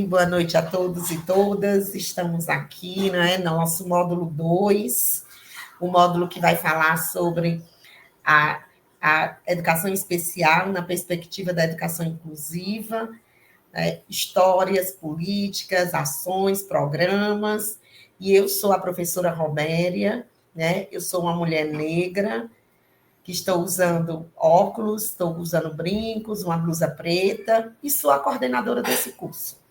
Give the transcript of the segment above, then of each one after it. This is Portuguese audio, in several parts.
Boa noite a todos e todas. Estamos aqui, né, no nosso módulo 2, o módulo que vai falar sobre a, a educação especial na perspectiva da educação inclusiva, né, histórias, políticas, ações, programas. E eu sou a professora Roméria, né, eu sou uma mulher negra, que estou usando óculos, estou usando brincos, uma blusa preta, e sou a coordenadora desse curso.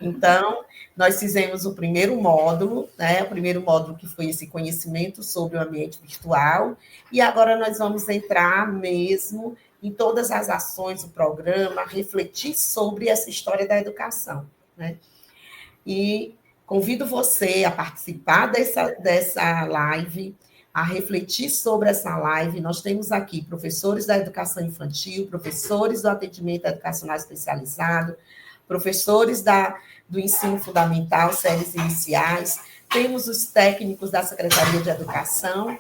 Então, nós fizemos o primeiro módulo, né? O primeiro módulo que foi esse conhecimento sobre o ambiente virtual, e agora nós vamos entrar mesmo em todas as ações do programa, refletir sobre essa história da educação, né? E convido você a participar dessa live, a refletir sobre essa live. Nós temos aqui professores da educação infantil, professores do atendimento educacional especializado, professores do ensino fundamental, séries iniciais, temos os técnicos da Secretaria de Educação,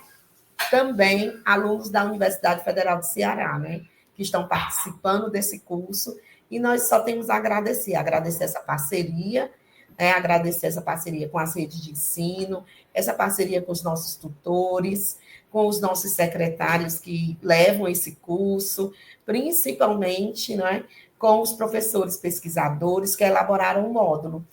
também alunos da Universidade Federal do Ceará, né, que estão participando desse curso, e nós só temos a agradecer essa parceria, agradecer essa parceria com as redes de ensino, essa parceria com os nossos tutores, com os nossos secretários que levam esse curso, principalmente, né, com os professores pesquisadores que elaboraram o módulo.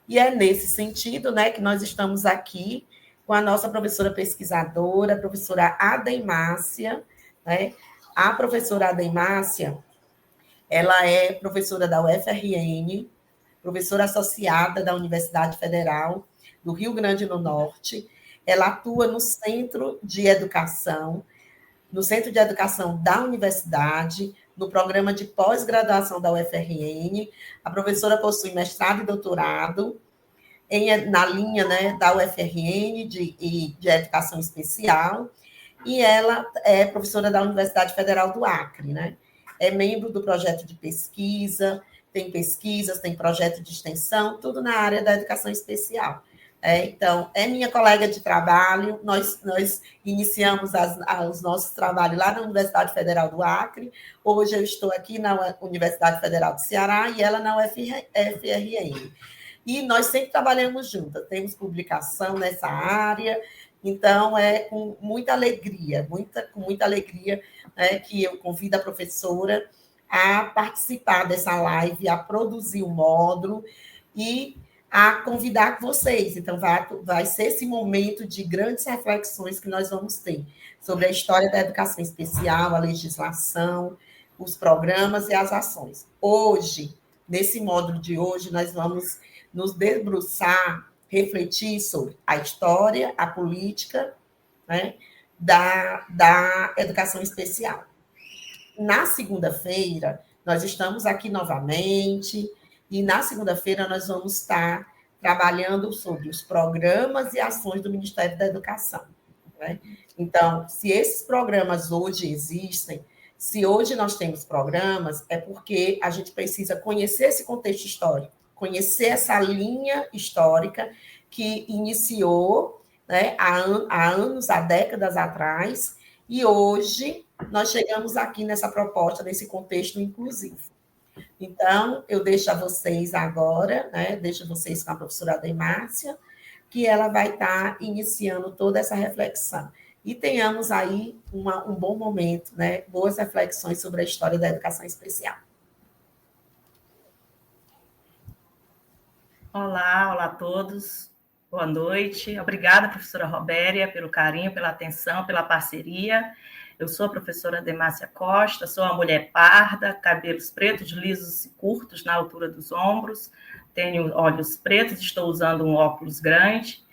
E é nesse sentido, né, que nós estamos aqui com a nossa professora pesquisadora, a professora Adeimácia, né? A professora Adeimácia, ela é professora da UFRN, professora associada da Universidade Federal do Rio Grande do Norte. Ela atua no Centro de Educação da Universidade, no programa de pós-graduação da UFRN. A professora possui mestrado e doutorado na linha, né, da UFRN de Educação Especial, e ela é professora da Universidade Federal do Acre, né? É membro do projeto de pesquisa, tem pesquisas, tem projeto de extensão, tudo na área da educação especial. Então, é minha colega de trabalho, nós iniciamos os nossos trabalhos lá na Universidade Federal do Acre, hoje eu estou aqui na Universidade Federal do Ceará e ela na UFRN. E nós sempre trabalhamos juntas, temos publicação nessa área, então é com muita alegria, né, que eu convido a professora a participar dessa live, a produzir o módulo e a convidar vocês. Então, vai ser esse momento de grandes reflexões que nós vamos ter sobre a história da educação especial, a legislação, os programas e as ações. Hoje, nesse módulo de hoje, nós vamos nos debruçar, refletir sobre a história, a política, né, da educação especial. Na segunda-feira, nós estamos aqui novamente, e na segunda-feira nós vamos estar trabalhando sobre os programas e ações do Ministério da Educação, né? Então, se esses programas hoje existem, se hoje nós temos programas, é porque a gente precisa conhecer esse contexto histórico, conhecer essa linha histórica que iniciou, né, há anos, há décadas atrás, e hoje nós chegamos aqui nessa proposta, nesse contexto inclusivo. Então, eu deixo a vocês agora, né, deixo vocês com a professora Adeimácia, que ela vai estar iniciando toda essa reflexão. e tenhamos aí um bom momento, né? Boas reflexões sobre a história da educação especial. Olá a todos. Boa noite. Obrigada, professora Robéria, pelo carinho, pela atenção, pela parceria. Eu sou a professora Demácia Costa, sou uma mulher parda, cabelos pretos, lisos e curtos na altura dos ombros, tenho olhos pretos, estou usando um óculos grande,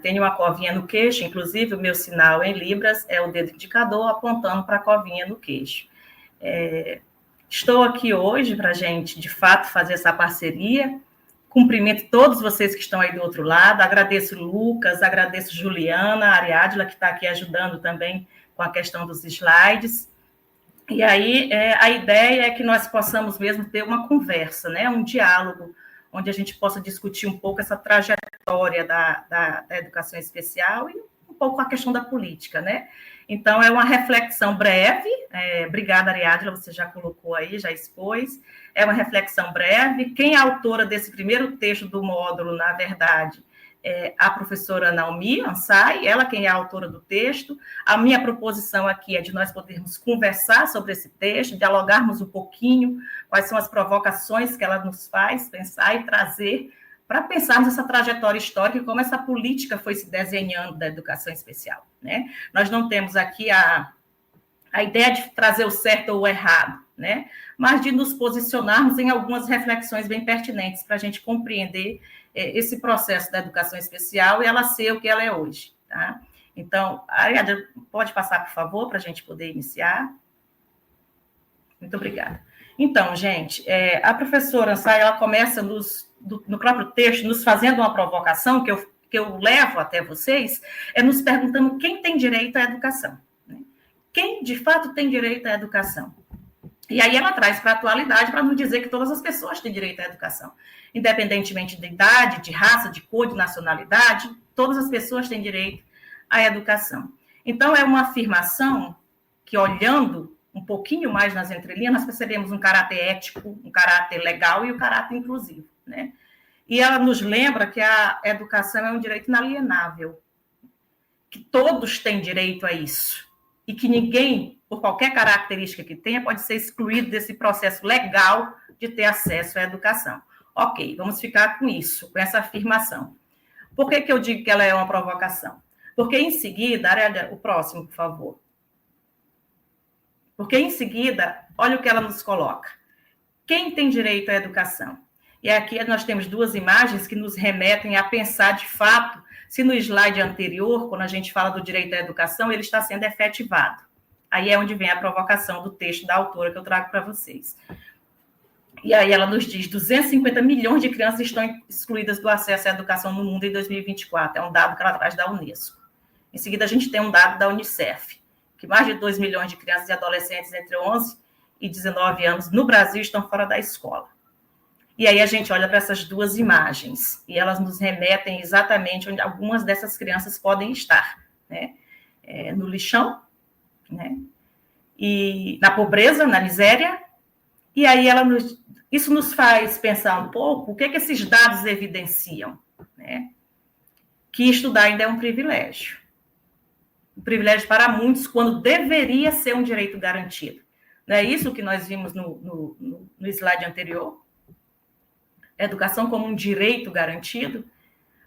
tenho uma covinha no queixo, inclusive o meu sinal em Libras é o dedo indicador apontando para a covinha no queixo. Estou aqui hoje para a gente, de fato, fazer essa parceria. Cumprimento todos vocês que estão aí do outro lado, agradeço Lucas, agradeço Juliana, a Ariadna, que está aqui ajudando também com a questão dos slides. E aí, a ideia é que nós possamos mesmo ter uma conversa, né, um diálogo, onde a gente possa discutir um pouco essa trajetória da educação especial e um pouco a questão da política, né? Então, é uma reflexão breve, obrigada, Ariadna, você já colocou aí, já expôs, é uma reflexão breve. Quem é a autora desse primeiro texto do módulo, na verdade, é a professora Naomi Ansai, ela quem é a autora do texto. A minha proposição aqui é de nós podermos conversar sobre esse texto, dialogarmos um pouquinho quais são as provocações que ela nos faz pensar e trazer para pensarmos essa trajetória histórica e como essa política foi se desenhando da educação especial, né? Nós não temos aqui a ideia de trazer o certo ou o errado, né? Mas de nos posicionarmos em algumas reflexões bem pertinentes para a gente compreender esse processo da educação especial e ela ser o que ela é hoje, tá? Então, Ariadna, pode passar, por favor, para a gente poder iniciar? Muito obrigada. Então, gente, a professora Ansai, ela começa no próprio texto, nos fazendo uma provocação que eu levo até vocês, nos perguntando quem tem direito à educação. Né? Quem, de fato, tem direito à educação? E aí ela traz para a atualidade para nos dizer que todas as pessoas têm direito à educação. Independentemente de idade, de raça, de cor, de nacionalidade, todas as pessoas têm direito à educação. Então, é uma afirmação que, olhando um pouquinho mais nas entrelinhas, nós percebemos um caráter ético, um caráter legal e um caráter inclusivo, né? E ela nos lembra que a educação é um direito inalienável, que todos têm direito a isso, e que ninguém, por qualquer característica que tenha, pode ser excluído desse processo legal de ter acesso à educação. Ok, vamos ficar com isso, com essa afirmação. Por que eu digo que ela é uma provocação? Porque em seguida, o próximo, por favor. Porque em seguida, olha o que ela nos coloca. Quem tem direito à educação? E aqui nós temos duas imagens que nos remetem a pensar, de fato, se no slide anterior, quando a gente fala do direito à educação, ele está sendo efetivado. Aí é onde vem a provocação do texto da autora que eu trago para vocês. E aí ela nos diz, 250 milhões de crianças estão excluídas do acesso à educação no mundo em 2024. É um dado que ela traz da Unesco. Em seguida, a gente tem um dado da Unicef, que mais de 2 milhões de crianças e adolescentes entre 11 e 19 anos no Brasil estão fora da escola. E aí a gente olha para essas duas imagens, e elas nos remetem exatamente onde algumas dessas crianças podem estar, né? No lixão, né? E na pobreza, na miséria, e aí isso nos faz pensar um pouco o que esses dados evidenciam, né? Que estudar ainda é um privilégio. Um privilégio para muitos, quando deveria ser um direito garantido. Não é isso que nós vimos no slide anterior? Educação como um direito garantido,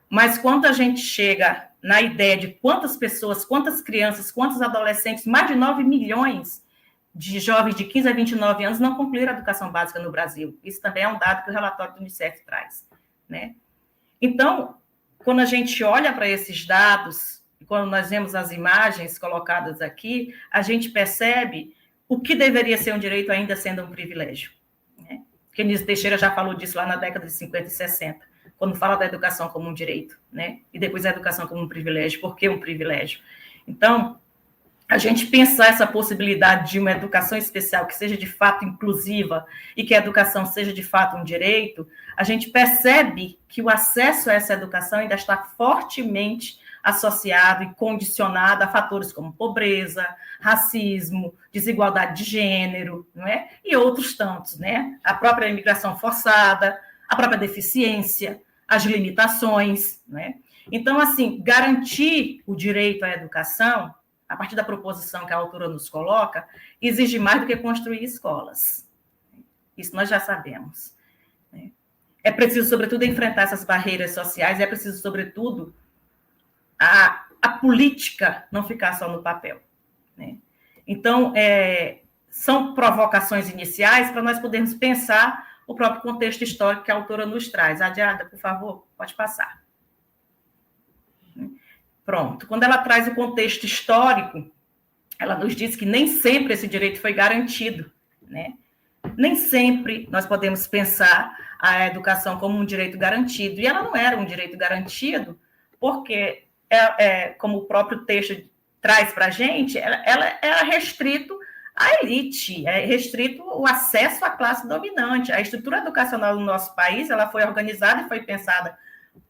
mas quando a gente chega na ideia de quantas pessoas, quantas crianças, quantos adolescentes, mais de 9 milhões de jovens de 15 a 29 anos não concluíram a educação básica no Brasil. Isso também é um dado que o relatório do Unicef traz, né? Então, quando a gente olha para esses dados, e quando nós vemos as imagens colocadas aqui, a gente percebe o que deveria ser um direito ainda sendo um privilégio, né? Kenise Teixeira já falou disso lá na década de 50 e 60, quando fala da educação como um direito, né? E depois a educação como um privilégio. Por que um privilégio? Então, a gente pensar essa possibilidade de uma educação especial que seja de fato inclusiva e que a educação seja de fato um direito, a gente percebe que o acesso a essa educação ainda está fortemente associado e condicionado a fatores como pobreza, racismo, desigualdade de gênero, não é? E outros tantos, né? A própria imigração forçada, a própria deficiência, as limitações, né? Então, assim, garantir o direito à educação, a partir da proposição que a autora nos coloca, exige mais do que construir escolas. Isso nós já sabemos. É preciso, sobretudo, enfrentar essas barreiras sociais, é preciso, sobretudo, a política não ficar só no papel. Então, são provocações iniciais para nós podermos pensar o próprio contexto histórico que a autora nos traz. Adiada, por favor, pode passar. Pronto. Quando ela traz o contexto histórico, ela nos diz que nem sempre esse direito foi garantido, né? Nem sempre nós podemos pensar a educação como um direito garantido. E ela não era um direito garantido, porque, como o próprio texto traz para a gente, ela era restrito à elite, é restrito o acesso à classe dominante. A estrutura educacional do nosso país, ela foi organizada e foi pensada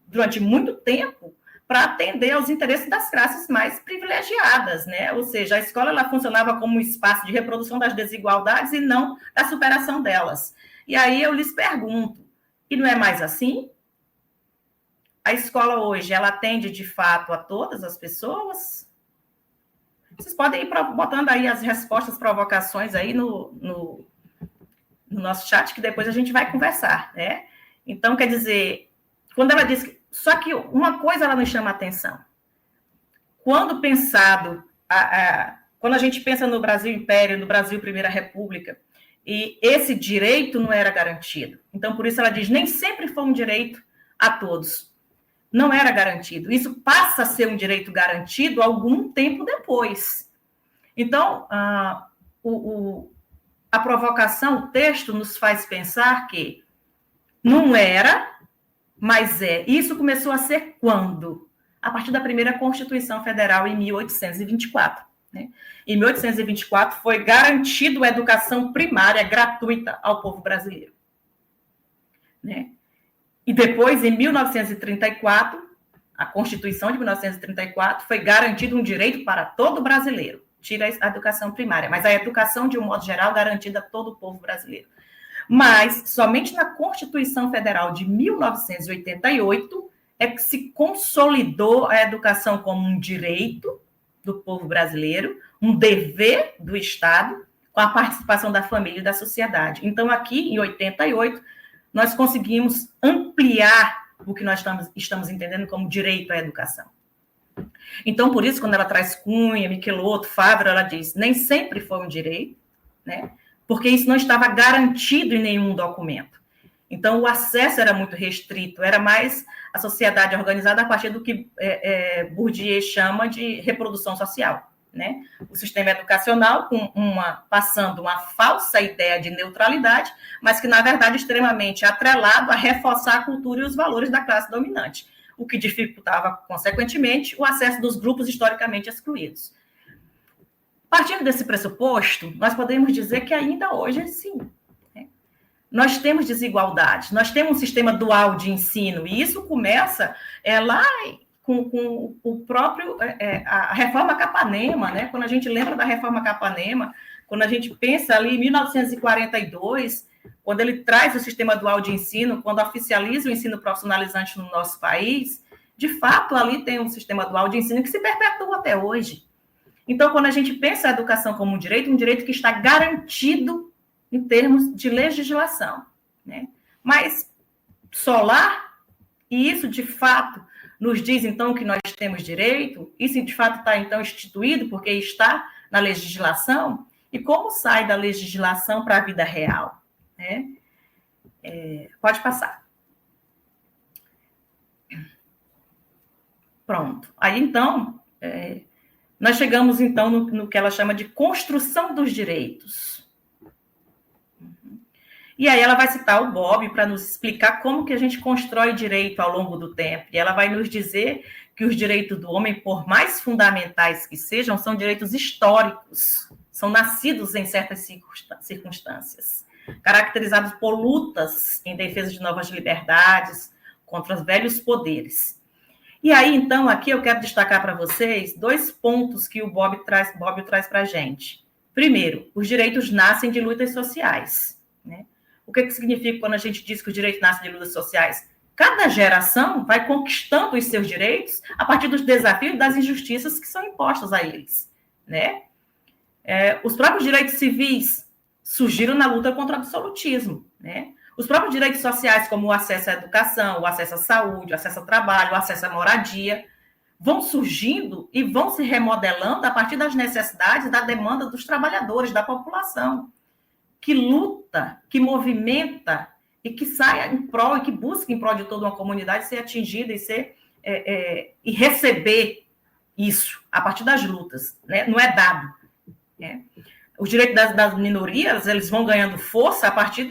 durante muito tempo para atender aos interesses das classes mais privilegiadas, né? Ou seja, a escola ela funcionava como um espaço de reprodução das desigualdades e não da superação delas. E aí eu lhes pergunto, e não é mais assim? A escola hoje, ela atende de fato a todas as pessoas? Vocês podem ir botando aí as respostas, provocações aí no nosso chat, que depois a gente vai conversar, né? Então, quer dizer, quando ela diz que... Só que uma coisa ela nos chama a atenção. Quando pensado... quando a gente pensa no Brasil Império, no Brasil Primeira República, e esse direito não era garantido. Então, por isso ela diz, nem sempre foi um direito a todos. Não era garantido. Isso passa a ser um direito garantido algum tempo depois. Então, a provocação, o texto nos faz pensar que não era, mas é. Isso começou a ser quando? A partir da primeira Constituição Federal, em 1824. Né? Em 1824, foi garantido a educação primária gratuita ao povo brasileiro. Né? E depois, em 1934, a Constituição de 1934, foi garantido um direito para todo brasileiro. Tira a educação primária, mas a educação, de um modo geral, garantida a todo o povo brasileiro. Mas, somente na Constituição Federal de 1988, é que se consolidou a educação como um direito do povo brasileiro, um dever do Estado, com a participação da família e da sociedade. Então, aqui, em 88, nós conseguimos ampliar o que nós estamos entendendo como direito à educação. Então, por isso, quando ela traz Cunha, Michelotto, Fávero, ela diz, nem sempre foi um direito, né? Porque isso não estava garantido em nenhum documento. Então, o acesso era muito restrito, era mais a sociedade organizada a partir do que Bourdieu chama de reprodução social. Né? O sistema educacional passando uma falsa ideia de neutralidade, mas que, na verdade, é extremamente atrelado a reforçar a cultura e os valores da classe dominante, o que dificultava, consequentemente, o acesso dos grupos historicamente excluídos. Partindo desse pressuposto, nós podemos dizer que ainda hoje, sim, né? Nós temos desigualdades, nós temos um sistema dual de ensino, e isso começa lá com o próprio, a reforma Capanema, né? Quando a gente lembra da reforma Capanema, quando a gente pensa ali em 1942, quando ele traz o sistema dual de ensino, quando oficializa o ensino profissionalizante no nosso país, de fato, ali tem um sistema dual de ensino que se perpetua até hoje. Então, quando a gente pensa a educação como um direito que está garantido em termos de legislação, né? Mas solar, e isso, de fato, nos diz, então, que nós temos direito, isso, de fato, está, então, instituído, porque está na legislação, e como sai da legislação para a vida real? Né? Pode passar. Pronto. Aí, então, nós chegamos, então, no que ela chama de construção dos direitos. E aí ela vai citar o Bobbio para nos explicar como que a gente constrói direito ao longo do tempo. E ela vai nos dizer que os direitos do homem, por mais fundamentais que sejam, são direitos históricos, são nascidos em certas circunstâncias, caracterizados por lutas em defesa de novas liberdades, contra os velhos poderes. E aí, então, aqui eu quero destacar para vocês 2 pontos que o Bobbio traz para a gente. Primeiro, os direitos nascem de lutas sociais, né? O que significa quando a gente diz que os direitos nascem de lutas sociais? cada geração vai conquistando os seus direitos a partir dos desafios, das injustiças que são impostas a eles, né? Os próprios direitos civis surgiram na luta contra o absolutismo, né? Os próprios direitos sociais, como o acesso à educação, o acesso à saúde, o acesso ao trabalho, o acesso à moradia, vão surgindo e vão se remodelando a partir das necessidades e da demanda dos trabalhadores, da população, que luta, que movimenta e que sai em prol e que busca em prol de toda uma comunidade ser atingida e receber isso a partir das lutas, né? Não é dado. Né? Os direitos das minorias, eles vão ganhando força a partir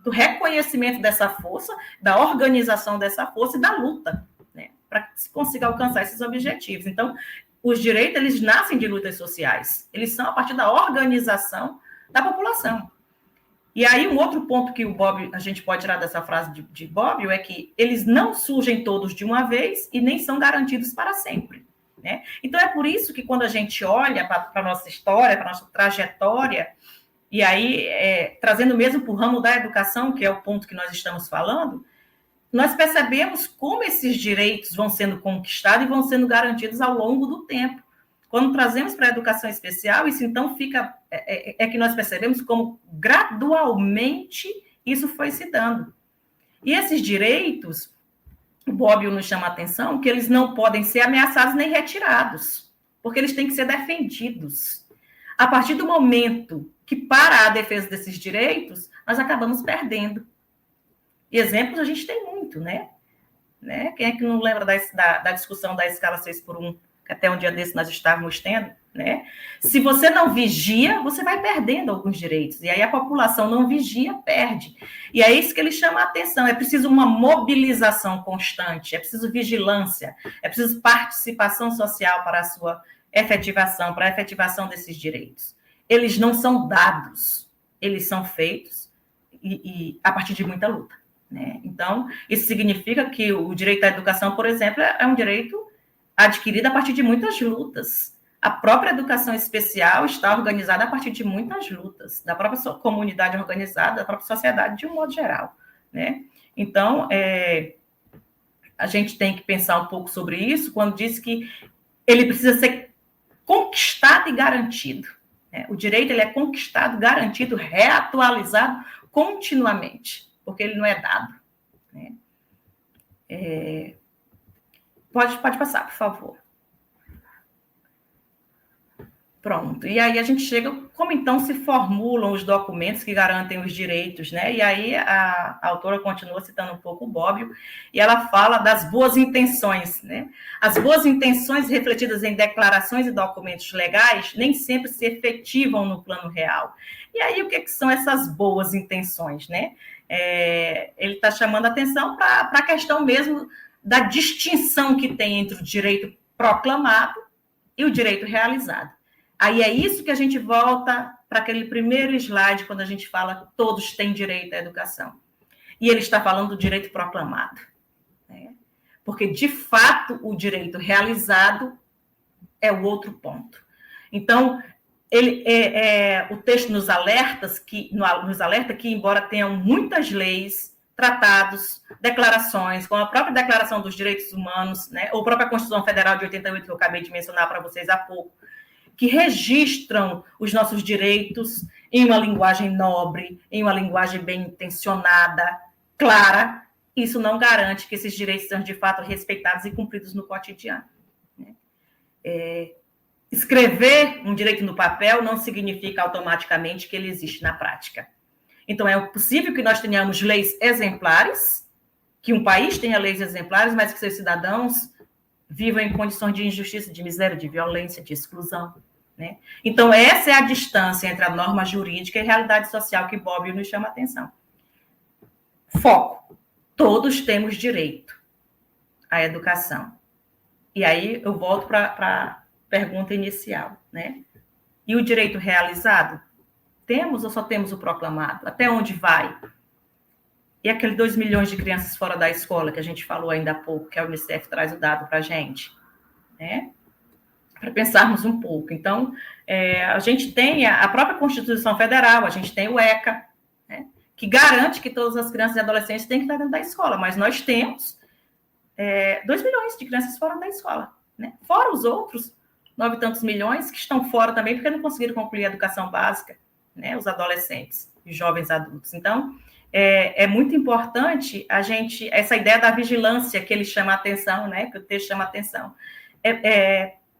do reconhecimento dessa força, da organização dessa força e da luta, né? Para que se consiga alcançar esses objetivos. Então, os direitos, eles nascem de lutas sociais, eles são a partir da organização da população. E aí, um outro ponto que a gente pode tirar dessa frase de Bobbio é que eles não surgem todos de uma vez e nem são garantidos para sempre. Né? Então, é por isso que quando a gente olha para a nossa história, para a nossa trajetória, e aí, trazendo mesmo para o ramo da educação, que é o ponto que nós estamos falando, nós percebemos como esses direitos vão sendo conquistados e vão sendo garantidos ao longo do tempo. Quando trazemos para a educação especial, isso então fica... que nós percebemos como gradualmente isso foi se dando. E esses direitos, o Bobbio nos chama a atenção, que eles não podem ser ameaçados nem retirados, porque eles têm que ser defendidos. A partir do momento que para a defesa desses direitos, nós acabamos perdendo. E exemplos a gente tem muito, né? Quem é que não lembra da discussão da escala 6x1, que até um dia desse nós estávamos tendo, né? Se você não vigia, você vai perdendo alguns direitos. E aí a população não vigia, perde. E é isso que ele chama a atenção. É preciso uma mobilização constante, é preciso vigilância, é preciso participação social para a sua efetivação, para a efetivação desses direitos. Eles não são dados, eles são feitos e a partir de muita luta, né? Então, isso significa que o direito à educação, por exemplo, é um direito adquirido a partir de muitas lutas. A própria educação especial está organizada a partir de muitas lutas, da própria comunidade organizada, da própria sociedade de um modo geral, né? Então, a gente tem que pensar um pouco sobre isso quando diz que ele precisa ser conquistado e garantido. Né? O direito ele é conquistado, garantido, reatualizado continuamente, porque ele não é dado. Né? Pode passar, por favor. Pronto. E aí a gente chega, como então se formulam os documentos que garantem os direitos, né? E aí a autora continua citando um pouco o Bobbio, e ela fala das boas intenções, né? As boas intenções refletidas em declarações e documentos legais nem sempre se efetivam no plano real. E aí o que são essas boas intenções, né? Ele está chamando a atenção para a questão mesmo da distinção que tem entre o direito proclamado e o direito realizado. Aí é isso que a gente volta para aquele primeiro slide, quando a gente fala todos têm direito à educação. E ele está falando do direito proclamado. Né? Porque, de fato, o direito realizado é o outro ponto. Então, o texto nos alerta que, embora tenham muitas leis, tratados, declarações, como a própria Declaração dos Direitos Humanos, né, ou a própria Constituição Federal de 88, que eu acabei de mencionar para vocês há pouco, que registram os nossos direitos em uma linguagem nobre, em uma linguagem bem intencionada, clara, isso não garante que esses direitos sejam de fato respeitados e cumpridos no cotidiano. Né? Escrever um direito no papel não significa automaticamente que ele existe na prática. Então, é possível que nós tenhamos leis exemplares, que um país tenha leis exemplares, mas que seus cidadãos vivam em condições de injustiça, de miséria, de violência, de exclusão. Né? Então, essa é a distância entre a norma jurídica e a realidade social que Bobbio nos chama a atenção. Foco. Todos temos direito à educação. E aí eu volto para a pergunta inicial. Né? E o direito realizado? Temos ou só temos o proclamado? Até onde vai? E aqueles 2 milhões de crianças fora da escola, que a gente falou ainda há pouco, que a Unicef traz o dado para a gente, né? Para pensarmos um pouco. Então, a gente tem a própria Constituição Federal, a gente tem o ECA, né? que garante que todas as crianças e adolescentes têm que estar dentro da escola, mas nós temos 2 milhões de crianças fora da escola, né? Fora os outros 9 e tantos milhões que estão fora também porque não conseguiram concluir a educação básica, né? Os adolescentes e jovens adultos. Então, é muito importante essa ideia da vigilância que ele chama a atenção, né? Que o texto chama a atenção.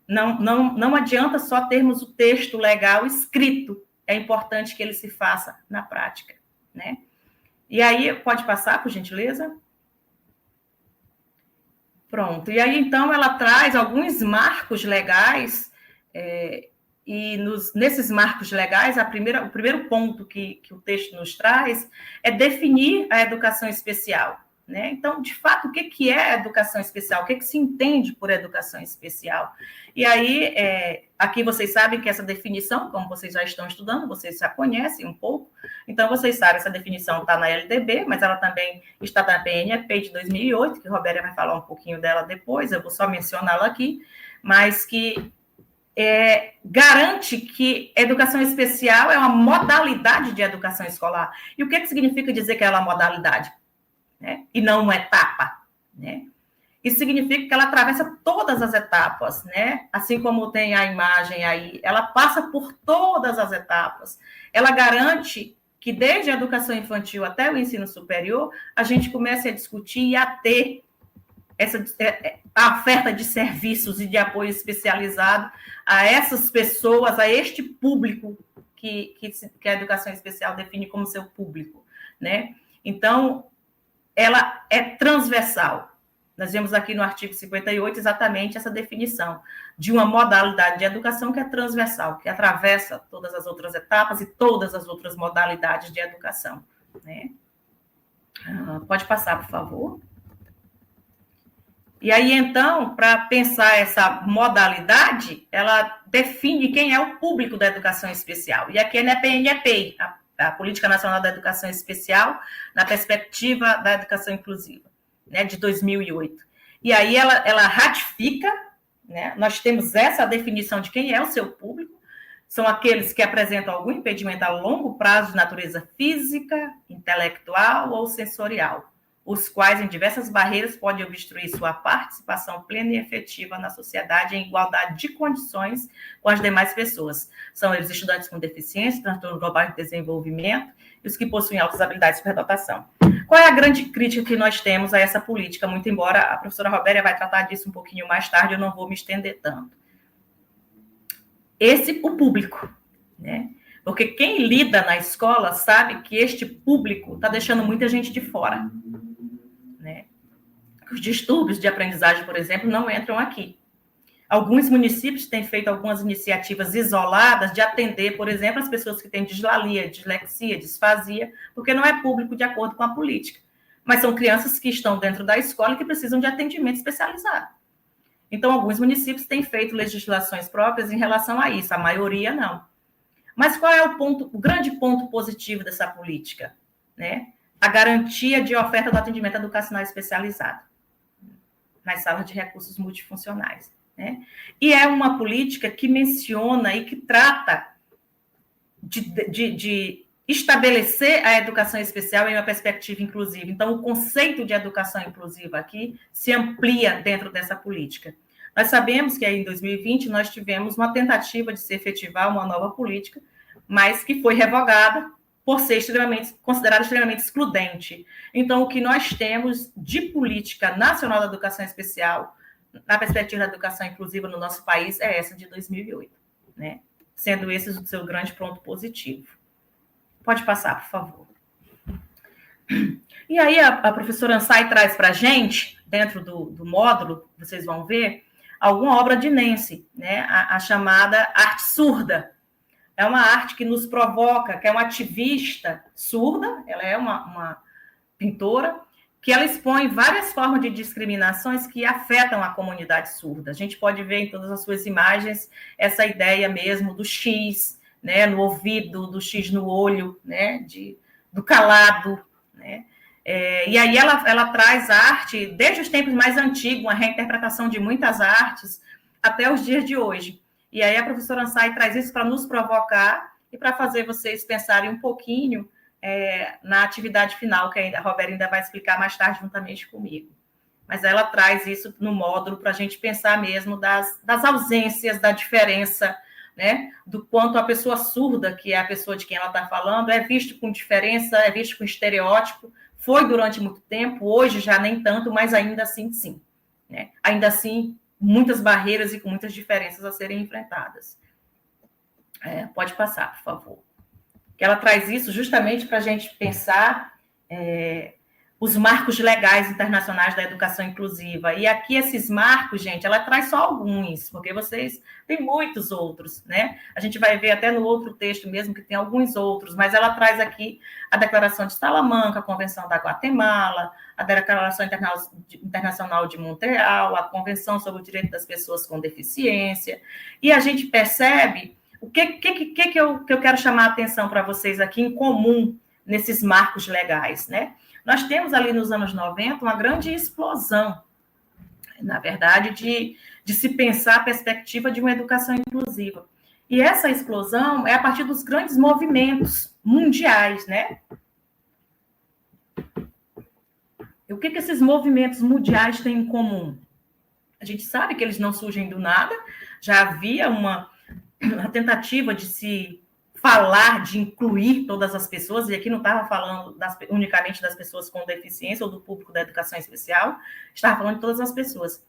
Não adianta só termos o texto legal escrito, é importante que ele se faça na prática, né? E aí, pode passar, por gentileza? Pronto. E aí, então, ela traz alguns marcos legais, e nesses marcos legais, o primeiro ponto que o texto nos traz é definir a educação especial, né? Então, de fato, o que é educação especial? O que se entende por educação especial? E aí, aqui vocês sabem que essa definição, como vocês já estão estudando, vocês já conhecem um pouco, então vocês sabem, essa definição está na LDB, mas ela também está na PNEP de 2008, que a Robéria vai falar um pouquinho dela depois, eu vou só mencioná-la aqui, mas que garante que educação especial é uma modalidade de educação escolar. E o que significa dizer que ela é uma modalidade? Né? E não uma etapa, né? Isso significa que ela atravessa todas as etapas, né? Assim como tem a imagem aí, ela passa por todas as etapas. Ela garante que desde a educação infantil até o ensino superior, a gente comece a discutir e a ter a oferta de serviços e de apoio especializado a essas pessoas, a este público que a educação especial define como seu público, né? Então, ela é transversal. Nós vemos aqui no artigo 58 exatamente essa definição de uma modalidade de educação que é transversal, que atravessa todas as outras etapas e todas as outras modalidades de educação, né? Pode passar, por favor. E aí, então, para pensar essa modalidade, ela define quem é o público da educação especial. E aqui é na PNEP, a Política Nacional da Educação Especial, na perspectiva da educação inclusiva, né, de 2008. E aí ela ratifica, né, nós temos essa definição de quem é o seu público, são aqueles que apresentam algum impedimento a longo prazo de natureza física, intelectual ou sensorial, os quais, em diversas barreiras, podem obstruir sua participação plena e efetiva na sociedade em igualdade de condições com as demais pessoas. São eles estudantes com deficiência, transtorno global de desenvolvimento e os que possuem altas habilidades de superdotação. Qual é a grande crítica que nós temos a essa política? Muito embora a professora Robéria vai tratar disso um pouquinho mais tarde, eu não vou me estender tanto. O público, né? Porque quem lida na escola sabe que este público está deixando muita gente de fora. Né? Os distúrbios de aprendizagem, por exemplo, não entram aqui. Alguns municípios têm feito algumas iniciativas isoladas de atender, por exemplo, as pessoas que têm dislalia, dislexia, disfasia, porque não é público de acordo com a política. Mas são crianças que estão dentro da escola e que precisam de atendimento especializado. Então, alguns municípios têm feito legislações próprias em relação a isso, a maioria não. Mas qual é o grande ponto positivo dessa política? Né? A garantia de oferta do atendimento educacional especializado nas salas de recursos multifuncionais, né? E é uma política que menciona e que trata de estabelecer a educação especial em uma perspectiva inclusiva. Então, o conceito de educação inclusiva aqui se amplia dentro dessa política. Nós sabemos que aí em 2020 nós tivemos uma tentativa de se efetivar uma nova política, mas que foi revogada por ser considerado extremamente excludente. Então, o que nós temos de política nacional da educação especial, na perspectiva da educação inclusiva no nosso país, é essa de 2008, né? Sendo esse o seu grande ponto positivo. Pode passar, por favor. E aí, a professora Ansai traz para a gente, dentro do módulo, vocês vão ver, alguma obra de Nancy, né? A chamada arte surda. É uma arte que nos provoca, que é uma ativista surda, ela é uma pintora, que ela expõe várias formas de discriminações que afetam a comunidade surda. A gente pode ver em todas as suas imagens essa ideia mesmo do X, né, no ouvido, do X no olho, né, do calado, né? E aí ela traz arte, desde os tempos mais antigos, uma reinterpretação de muitas artes, até os dias de hoje. E aí a professora Ansai traz isso para nos provocar e para fazer vocês pensarem um pouquinho na atividade final, que a Roberta ainda vai explicar mais tarde juntamente comigo. Mas ela traz isso no módulo para a gente pensar mesmo das ausências, da diferença, né? Do quanto a pessoa surda, que é a pessoa de quem ela está falando, é visto com diferença, é visto com estereótipo, foi durante muito tempo, hoje já nem tanto, mas ainda assim, sim. Né? Ainda assim, muitas barreiras e com muitas diferenças a serem enfrentadas. Pode passar, por favor. Que ela traz isso justamente para a gente pensar os marcos legais internacionais da educação inclusiva. E aqui esses marcos, gente, ela traz só alguns, porque vocês têm muitos outros, né? A gente vai ver até no outro texto mesmo que tem alguns outros, mas ela traz aqui a Declaração de Salamanca, a Convenção da Guatemala, a Declaração Internacional de Montreal, a Convenção sobre o Direito das Pessoas com Deficiência, e a gente percebe o que eu quero chamar a atenção para vocês aqui em comum nesses marcos legais, né? Nós temos ali nos anos 90 uma grande explosão, na verdade, de se pensar a perspectiva de uma educação inclusiva. E essa explosão é a partir dos grandes movimentos mundiais, né? E o que esses movimentos mundiais têm em comum? A gente sabe que eles não surgem do nada, já havia uma tentativa de se falar, de incluir todas as pessoas, e aqui não estava falando unicamente das pessoas com deficiência ou do público da educação especial, estava falando de todas as pessoas.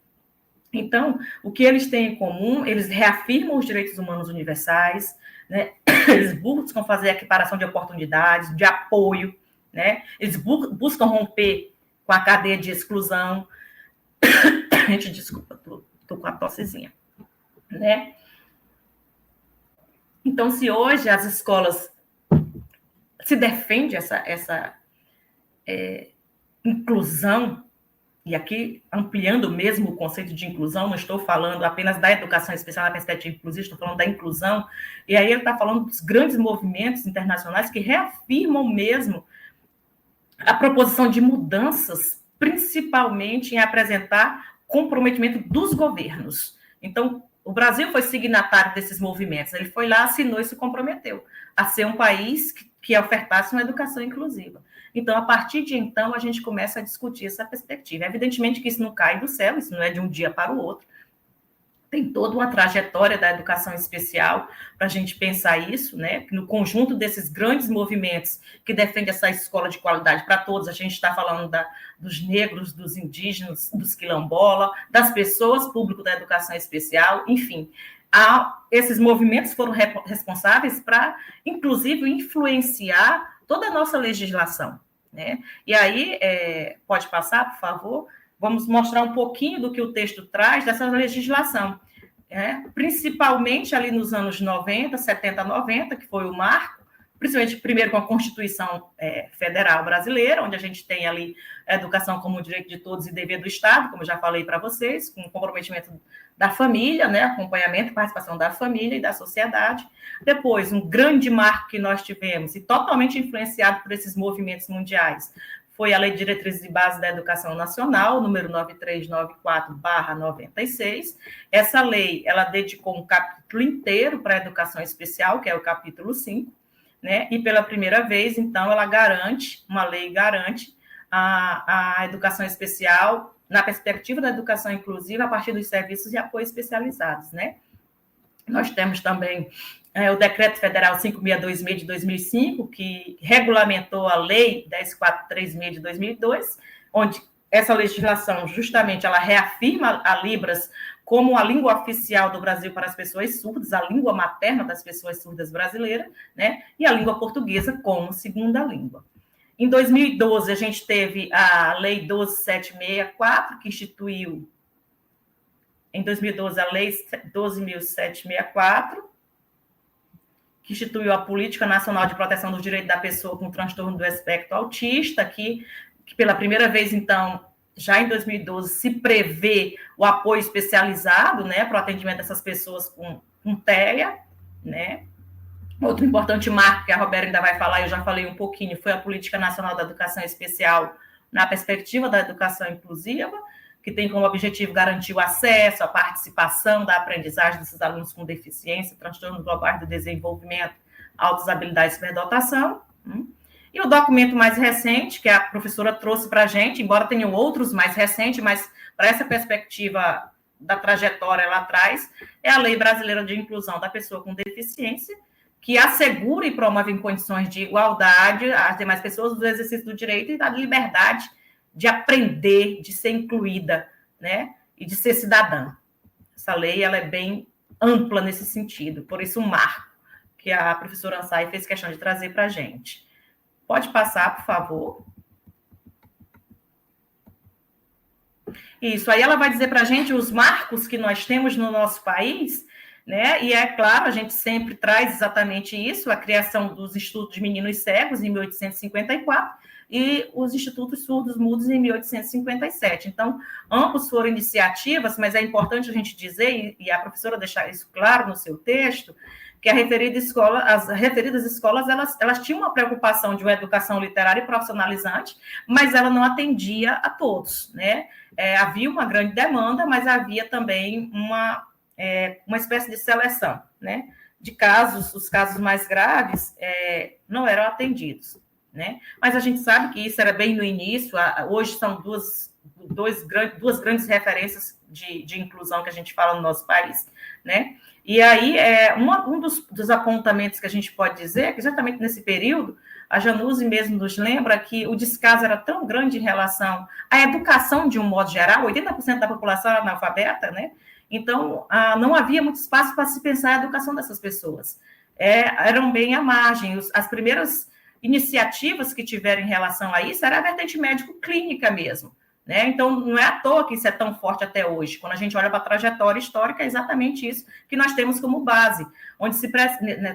Então, o que eles têm em comum, eles reafirmam os direitos humanos universais, né? Eles buscam fazer a equiparação de oportunidades, de apoio, né? Eles buscam romper com a cadeia de exclusão. Gente, desculpa, estou com a tossezinha, né? Então, se hoje as escolas se defendem essa inclusão, e aqui ampliando mesmo o conceito de inclusão, não estou falando apenas da educação especial na perspectiva inclusiva, estou falando da inclusão, e aí ele está falando dos grandes movimentos internacionais que reafirmam mesmo a proposição de mudanças, principalmente em apresentar comprometimento dos governos. Então, o Brasil foi signatário desses movimentos. Ele foi lá, assinou e se comprometeu a ser um país que ofertasse uma educação inclusiva. Então, a partir de então, a gente começa a discutir essa perspectiva. Evidentemente que isso não cai do céu, isso não é de um dia para o outro. Tem toda uma trajetória da educação especial para a gente pensar isso, né? No conjunto desses grandes movimentos que defendem essa escola de qualidade para todos, a gente está falando dos negros, dos indígenas, dos quilombola, das pessoas, público da educação especial, enfim. Esses movimentos foram responsáveis para, inclusive, influenciar toda a nossa legislação, né? E aí, pode passar, por favor? Vamos mostrar um pouquinho do que o texto traz dessa legislação, principalmente ali nos anos 90, 70, 90, que foi o marco, principalmente primeiro com a Constituição Federal Brasileira, onde a gente tem ali a educação como direito de todos e dever do Estado, como eu já falei para vocês, com o comprometimento da família, né, acompanhamento e participação da família e da sociedade. Depois, um grande marco que nós tivemos, e totalmente influenciado por esses movimentos mundiais, foi a Lei de Diretrizes e Bases da Educação Nacional, número 9394/96. Essa lei, ela dedicou um capítulo inteiro para a educação especial, que é o capítulo 5, né? E pela primeira vez, então, uma lei garante a educação especial na perspectiva da educação inclusiva a partir dos serviços de apoio especializados, né? Nós temos também o Decreto Federal 5.626 de 2005, que regulamentou a Lei 10.436 de 2002, onde essa legislação, justamente, ela reafirma a Libras como a língua oficial do Brasil para as pessoas surdas, a língua materna das pessoas surdas brasileiras, né? E a língua portuguesa como segunda língua. Em 2012, a gente teve a Lei 12.764, que instituiu, em 2012, a Lei 12.764, que instituiu a Política Nacional de Proteção dos Direitos da Pessoa com Transtorno do Espectro Autista, que pela primeira vez, então, já em 2012, se prevê o apoio especializado, né, para o atendimento dessas pessoas com TEA, né. Outro importante marco que a Roberta ainda vai falar, eu já falei um pouquinho, foi a Política Nacional da Educação Especial na perspectiva da educação inclusiva, que tem como objetivo garantir o acesso, a participação da aprendizagem desses alunos com deficiência, transtorno global do desenvolvimento, altas habilidades e superdotação. E o documento mais recente, que a professora trouxe para a gente, embora tenham outros mais recentes, mas para essa perspectiva da trajetória lá atrás, é a Lei Brasileira de Inclusão da Pessoa com Deficiência, que assegura e promove em condições de igualdade às demais pessoas do exercício do direito e da liberdade de aprender, de ser incluída, né, e de ser cidadã. Essa lei ela é bem ampla nesse sentido, por isso um marco que a professora Ansai fez questão de trazer para a gente. Pode passar, por favor. Isso, aí ela vai dizer para a gente os marcos que nós temos no nosso país, né? E é claro, a gente sempre traz exatamente isso, a criação dos Institutos de Meninos Cegos, em 1854, e os Institutos Surdos Mudos, em 1857. Então, ambos foram iniciativas, mas é importante a gente dizer, e a professora deixar isso claro no seu texto, que as referidas escolas, elas tinham uma preocupação de uma educação literária e profissionalizante, mas ela não atendia a todos, né? Havia uma grande demanda, mas havia também uma espécie de seleção, né? De casos, os casos mais graves não eram atendidos, né? Mas a gente sabe que isso era bem no início, hoje são duas grandes referências de inclusão que a gente fala no nosso país, né? E aí, um dos apontamentos que a gente pode dizer é que exatamente nesse período, a Januse mesmo nos lembra que o descaso era tão grande em relação à educação de um modo geral, 80% da população era analfabeta, né? Então, não havia muito espaço para se pensar a educação dessas pessoas. Eram bem à margem. As primeiras iniciativas que tiveram em relação a isso era a vertente médico-clínica mesmo, né? Então, não é à toa que isso é tão forte até hoje. Quando a gente olha para a trajetória histórica, é exatamente isso que nós temos como base, onde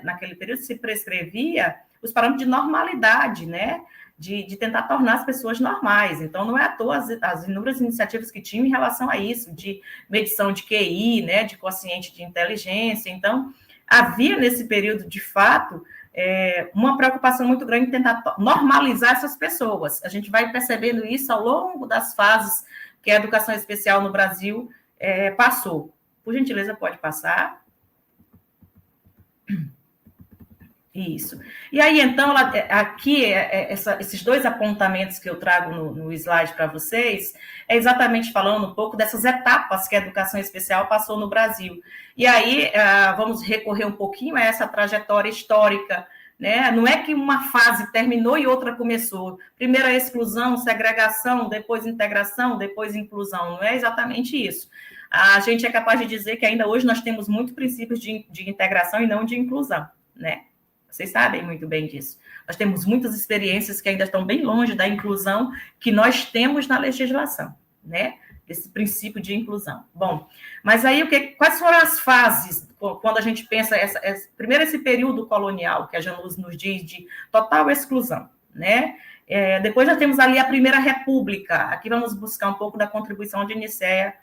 naquele período se prescrevia os parâmetros de normalidade, né? De tentar tornar as pessoas normais. Então, não é à toa as inúmeras iniciativas que tinham em relação a isso, de medição de QI, né? De quociente de inteligência. Então, havia nesse período, de fato, uma preocupação muito grande em tentar normalizar essas pessoas. A gente vai percebendo isso ao longo das fases que a educação especial no Brasil passou. Por gentileza, pode passar. Isso. E aí, então, aqui, esses dois apontamentos que eu trago no slide para vocês, é exatamente falando um pouco dessas etapas que a educação especial passou no Brasil. E aí, vamos recorrer um pouquinho a essa trajetória histórica, né? Não é que uma fase terminou e outra começou. Primeiro a exclusão, segregação, depois integração, depois inclusão. Não é exatamente isso. A gente é capaz de dizer que ainda hoje nós temos muitos princípios de integração e não de inclusão, né? Vocês sabem muito bem disso. Nós temos muitas experiências que ainda estão bem longe da inclusão que nós temos na legislação, né? Esse princípio de inclusão. Bom, mas aí quais foram as fases quando a gente pensa primeiro esse período colonial que a Januse nos diz de total exclusão, né? Depois já temos ali a Primeira República. Aqui vamos buscar um pouco da contribuição de Nicéia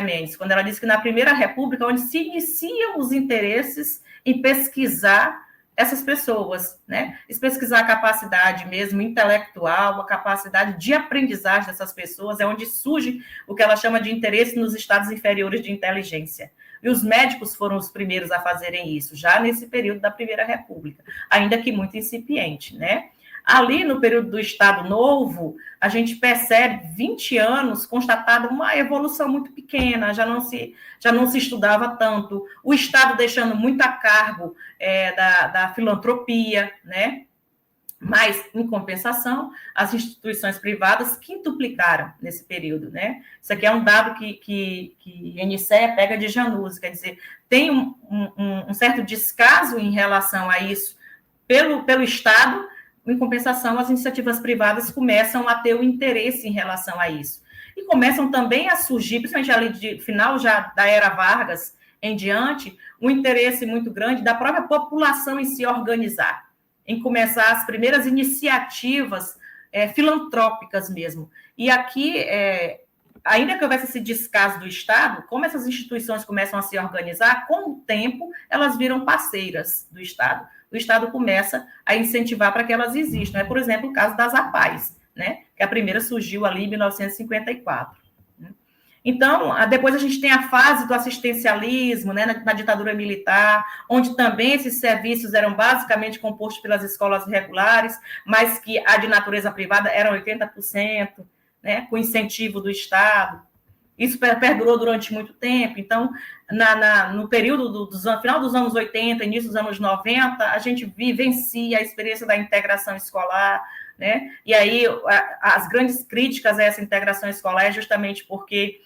Mendes, quando ela diz que na Primeira República, onde se iniciam os interesses em pesquisar essas pessoas, né? Pesquisar a capacidade mesmo intelectual, a capacidade de aprendizagem dessas pessoas, é onde surge o que ela chama de interesse nos estados inferiores de inteligência. E os médicos foram os primeiros a fazerem isso, já nesse período da Primeira República, ainda que muito incipiente, né? Ali, no período do Estado Novo, a gente percebe 20 anos constatada uma evolução muito pequena, já não se estudava tanto, o Estado deixando muito a cargo da filantropia, né? Mas, em compensação, as instituições privadas quintuplicaram nesse período, né? Isso aqui é um dado que Nicéia pega de Januse, quer dizer, tem um certo descaso em relação a isso pelo Estado. Em compensação, as iniciativas privadas começam a ter o interesse em relação a isso. E começam também a surgir, principalmente ali de final já da era Vargas em diante, um interesse muito grande da própria população em se organizar, em começar as primeiras iniciativas filantrópicas mesmo. E aqui, ainda que houvesse esse descaso do Estado, como essas instituições começam a se organizar, com o tempo, elas viram parceiras do Estado. O Estado começa a incentivar para que elas existam. Por exemplo, o caso das APAES, né? Que a primeira surgiu ali em 1954. Então, depois a gente tem a fase do assistencialismo, né, na ditadura militar, onde também esses serviços eram basicamente compostos pelas escolas regulares, mas que a de natureza privada eram 80%, né, com incentivo do Estado. Isso perdurou durante muito tempo. Então, no período final dos anos 80, início dos anos 90, a gente vivencia a experiência da integração escolar, né? E aí, as grandes críticas a essa integração escolar é justamente porque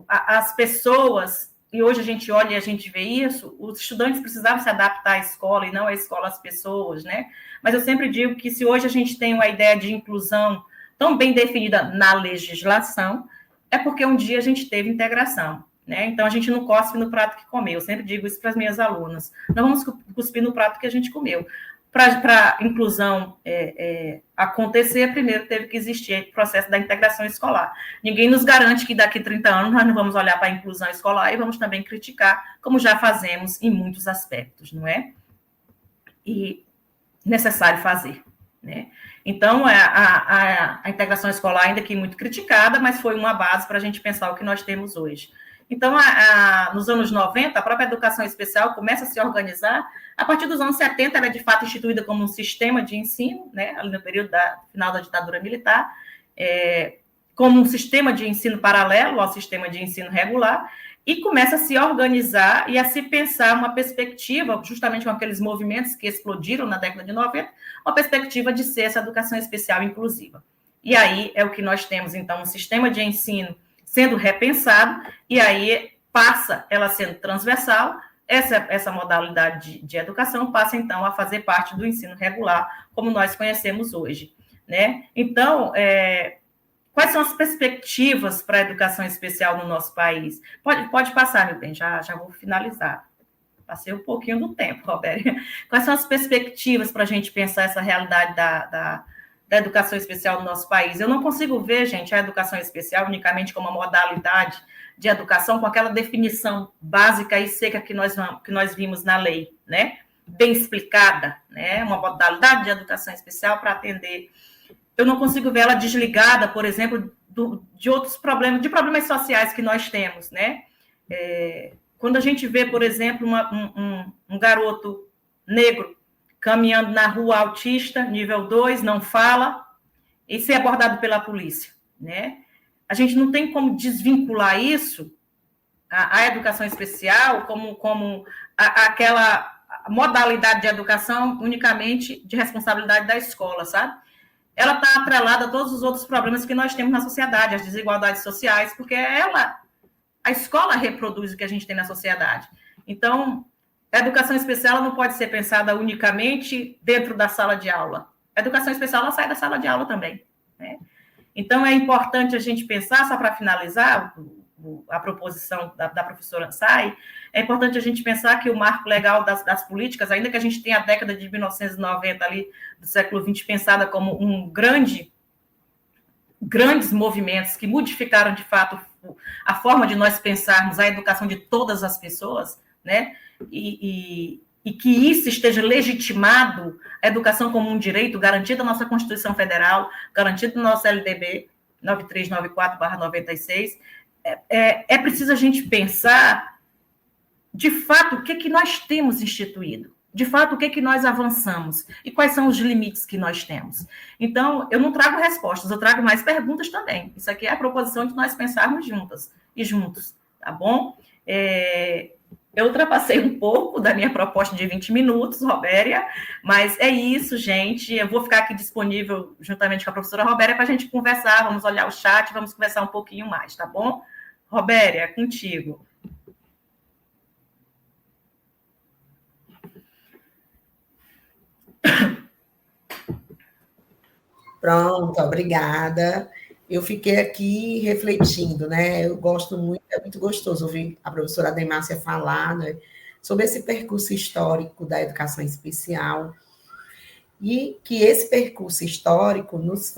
as pessoas, e hoje a gente olha e a gente vê isso, os estudantes precisavam se adaptar à escola e não a escola às pessoas, né? Mas eu sempre digo que se hoje a gente tem uma ideia de inclusão tão bem definida na legislação, é porque um dia a gente teve integração, né? Então, a gente não cospe no prato que comeu. Eu sempre digo isso para as minhas alunas. Não vamos cuspir no prato que a gente comeu. Para a inclusão acontecer, primeiro teve que existir o processo da integração escolar. Ninguém nos garante que daqui a 30 anos nós não vamos olhar para a inclusão escolar e vamos também criticar, como já fazemos em muitos aspectos, não é? E necessário fazer, né? Então, a integração escolar, ainda que muito criticada, mas foi uma base para a gente pensar o que nós temos hoje. Então, nos anos 90, a própria educação especial começa a se organizar. A partir dos anos 70, ela é de fato instituída como um sistema de ensino, né, ali no período final da ditadura militar, como um sistema de ensino paralelo ao sistema de ensino regular, e começa a se organizar e a se pensar uma perspectiva, justamente com aqueles movimentos que explodiram na década de 90, uma perspectiva de ser essa educação especial inclusiva. E aí é o que nós temos, então, um sistema de ensino sendo repensado, e aí passa ela sendo transversal, essa modalidade de educação passa, então, a fazer parte do ensino regular, como nós conhecemos hoje, né? Então, quais são as perspectivas para a educação especial no nosso país? Pode passar, meu bem, já vou finalizar. Passei um pouquinho do tempo, Roberto. Quais são as perspectivas para a gente pensar essa realidade da educação especial no nosso país? Eu não consigo ver, gente, a educação especial unicamente como uma modalidade de educação com aquela definição básica e seca que nós vimos na lei, né? Bem explicada, né? Uma modalidade de educação especial para atender. Eu não consigo ver ela desligada, por exemplo, de outros problemas, de problemas sociais que nós temos, né? Quando a gente vê, por exemplo, um garoto negro caminhando na rua autista, nível 2, não fala, e ser abordado pela polícia, né? A gente não tem como desvincular isso, a educação especial, como aquela modalidade de educação unicamente de responsabilidade da escola, sabe? Ela está atrelada a todos os outros problemas que nós temos na sociedade, as desigualdades sociais, porque a escola reproduz o que a gente tem na sociedade. Então, a educação especial não pode ser pensada unicamente dentro da sala de aula. A educação especial ela sai da sala de aula também, né? Então, é importante a gente pensar, só para finalizar a proposição da professora Say, é importante a gente pensar que o marco legal das políticas, ainda que a gente tenha a década de 1990 ali, do século XX, pensada como grandes movimentos que modificaram, de fato, a forma de nós pensarmos a educação de todas as pessoas, né? E que isso esteja legitimado, a educação como um direito garantido na nossa Constituição Federal, garantido no nosso LDB 9394/96, é preciso a gente pensar, de fato, o que nós temos instituído, de fato, o que nós avançamos e quais são os limites que nós temos. Então, eu não trago respostas, eu trago mais perguntas também. Isso aqui é a proposição de nós pensarmos juntas e juntos, tá bom? Eu ultrapassei um pouco da minha proposta de 20 minutos, Robéria, mas é isso, gente. Eu vou ficar aqui disponível juntamente com a professora Robéria para a gente conversar, vamos olhar o chat, vamos conversar um pouquinho mais, tá bom? Robéria, é contigo. Pronto, obrigada. Eu fiquei aqui refletindo, né? Eu gosto muito, é muito gostoso ouvir a professora Demácia falar, né, sobre esse percurso histórico da educação especial e que esse percurso histórico nos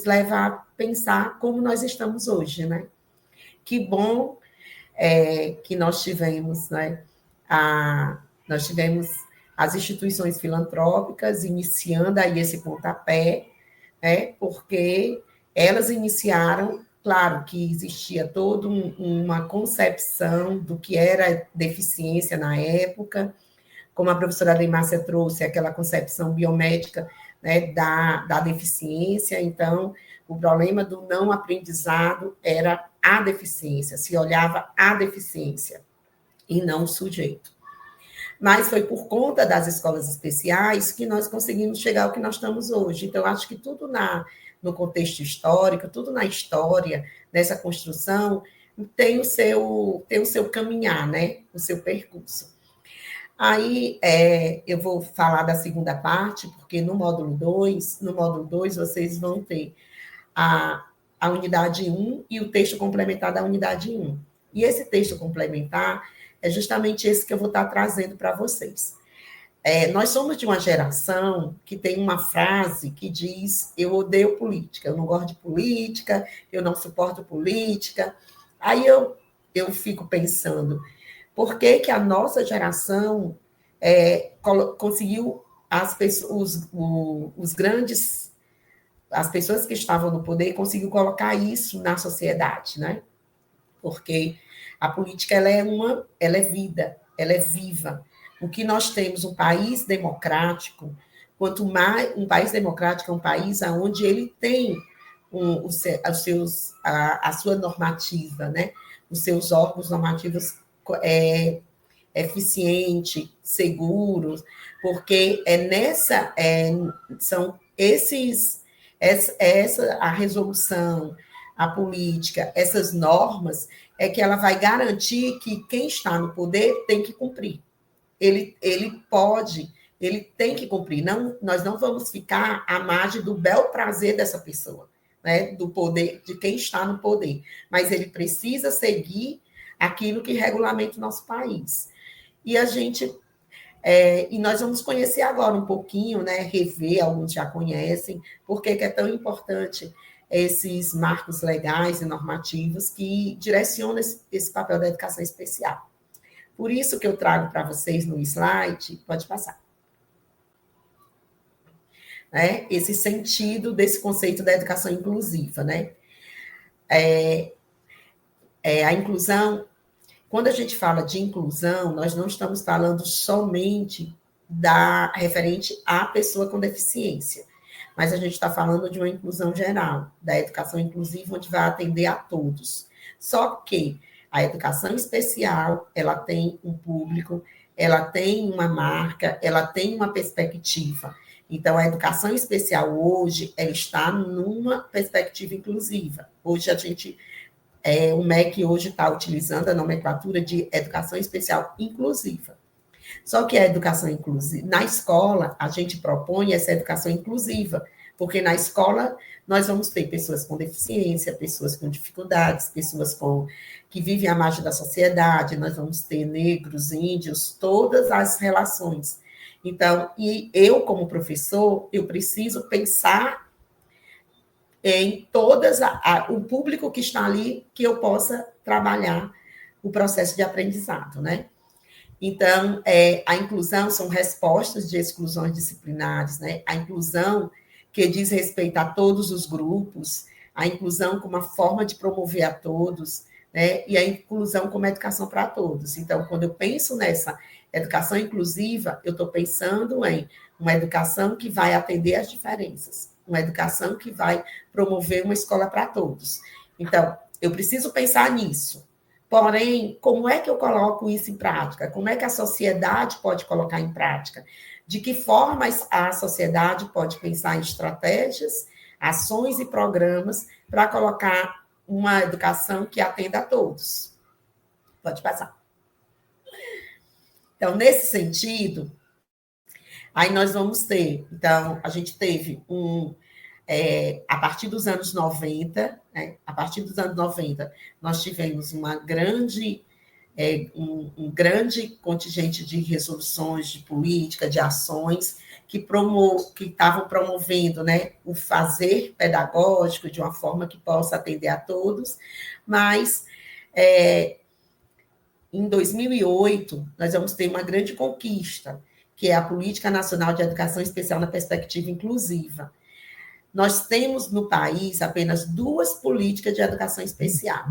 leva a pensar como nós estamos hoje, né? Que bom que nós tivemos, né? Nós tivemos as instituições filantrópicas iniciando aí esse pontapé, né? Porque elas iniciaram claro que existia toda uma concepção do que era deficiência na época, como a professora Demácia trouxe, aquela concepção biomédica, né, da deficiência. Então, o problema do não aprendizado era a deficiência, se olhava a deficiência e não o sujeito. Mas foi por conta das escolas especiais que nós conseguimos chegar ao que nós estamos hoje. Então, acho que tudo no contexto histórico, tudo na história, nessa construção, tem o seu caminhar, né? O seu percurso. Aí, eu vou falar da segunda parte, porque no módulo 2 vocês vão ter a unidade 1 e o texto complementar da unidade 1. E esse texto complementar é justamente esse que eu vou estar trazendo para vocês. Nós somos de uma geração que tem uma frase que diz: eu odeio política, eu não gosto de política, eu não suporto política. Aí eu fico pensando, por que a nossa geração conseguiu as pessoas que estavam no poder conseguiu colocar isso na sociedade, né? Porque a política ela é vida, ela é viva. O que nós temos, um país democrático, quanto mais um país democrático é um país onde ele tem a sua normativa, né? Os seus órgãos normativos eficientes, seguros, porque são a resolução, a política, essas normas, é que ela vai garantir que quem está no poder tem que cumprir. Ele tem que cumprir. Nós não vamos ficar à margem do bel prazer dessa pessoa, né? Do poder, de quem está no poder. Mas ele precisa seguir aquilo que regulamenta o nosso país. E e nós vamos conhecer agora um pouquinho, né? Rever, alguns já conhecem, porque é tão importante esses marcos legais e normativos que direcionam esse papel da educação especial. Por isso que eu trago para vocês no slide, pode passar, né? Esse sentido desse conceito da educação inclusiva, né? A inclusão, quando a gente fala de inclusão, nós não estamos falando somente referente à pessoa com deficiência, mas a gente está falando de uma inclusão geral, da educação inclusiva, onde vai atender a todos. Só que a educação especial, ela tem um público, ela tem uma marca, ela tem uma perspectiva. Então, a educação especial hoje, ela está numa perspectiva inclusiva. Hoje, o MEC hoje está utilizando a nomenclatura de educação especial inclusiva. Só que a educação inclusiva, na escola, a gente propõe essa educação inclusiva, porque na escola nós vamos ter pessoas com deficiência, pessoas com dificuldades, pessoas que vivem à margem da sociedade, nós vamos ter negros, índios, todas as relações. Então, e eu, como professor, eu preciso pensar em o público que está ali, que eu possa trabalhar o processo de aprendizado, né? Então, a inclusão são respostas de exclusões disciplinares, né? A inclusão que diz respeito a todos os grupos, a inclusão como uma forma de promover a todos, né? E a inclusão como educação para todos. Então, quando eu penso nessa educação inclusiva, eu estou pensando em uma educação que vai atender às diferenças, uma educação que vai promover uma escola para todos. Então, eu preciso pensar nisso. Porém, como é que eu coloco isso em prática? Como é que a sociedade pode colocar em prática? De que forma a sociedade pode pensar em estratégias, ações e programas para colocar uma educação que atenda a todos? Pode passar. Então, nesse sentido, aí nós vamos ter... Então, a gente teve a partir dos anos 90, né? A partir dos anos 90, nós tivemos um grande contingente de resoluções, de política, de ações que estavam promovendo, né, o fazer pedagógico de uma forma que possa atender a todos, mas em 2008 nós vamos ter uma grande conquista, que é a Política Nacional de Educação Especial na Perspectiva Inclusiva. nós temos no país apenas 2 políticas de educação especial.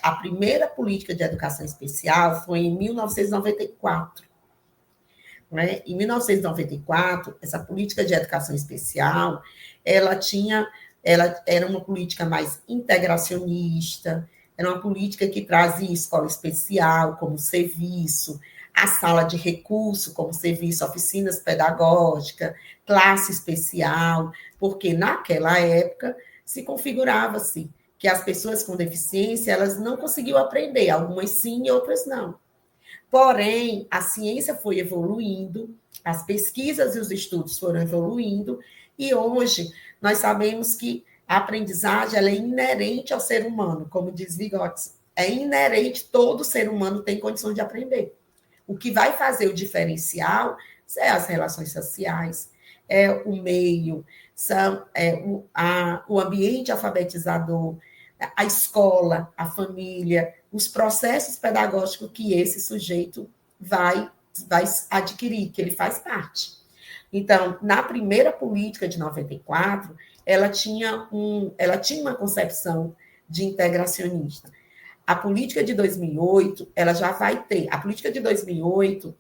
A primeira política de educação especial foi em 1994. Né? Em 1994, essa política de educação especial, ela era uma política mais integracionista, era uma política que trazia escola especial como serviço, a sala de recurso como serviço, oficinas pedagógicas, classe especial, porque naquela época se configurava-se que as pessoas com deficiência, elas não conseguiam aprender, algumas sim e outras não. Porém, a ciência foi evoluindo, as pesquisas e os estudos foram evoluindo, e hoje nós sabemos que a aprendizagem ela é inerente ao ser humano, como diz Vygotsky, é inerente, todo ser humano tem condições de aprender. O que vai fazer o diferencial é as relações sociais, é o meio, o ambiente alfabetizador, a escola, a família, os processos pedagógicos que esse sujeito vai adquirir, que ele faz parte. Então, na primeira política de 94, ela tinha uma concepção de integracionista. A política de 2008, ela já vai ter. A política de 2008,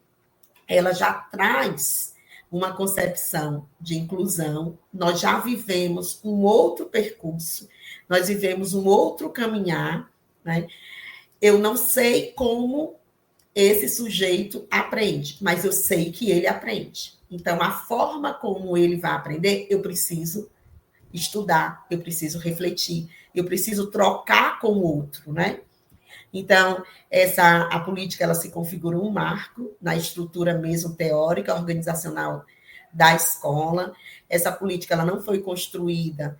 ela já traz uma concepção de inclusão. Nós já vivemos um outro percurso, nós vivemos um outro caminhar, né? Eu não sei como esse sujeito aprende, mas eu sei que ele aprende. Então, a forma como ele vai aprender, eu preciso estudar, eu preciso refletir, eu preciso trocar com o outro, né? Então, a política ela se configura um marco na estrutura mesmo teórica, organizacional da escola. Essa política ela não foi construída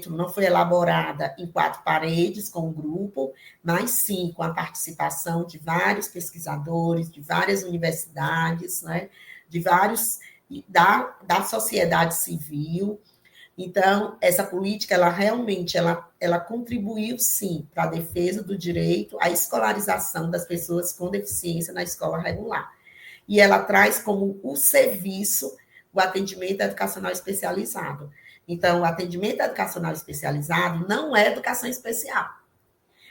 não foi elaborada em 4 paredes com um grupo, mas sim com a participação de vários pesquisadores, de várias universidades, né, da sociedade civil. Então, essa política, ela realmente ela contribuiu, sim, para a defesa do direito à escolarização das pessoas com deficiência na escola regular. E ela traz como o serviço o atendimento educacional especializado. Então, o atendimento educacional especializado não é educação especial.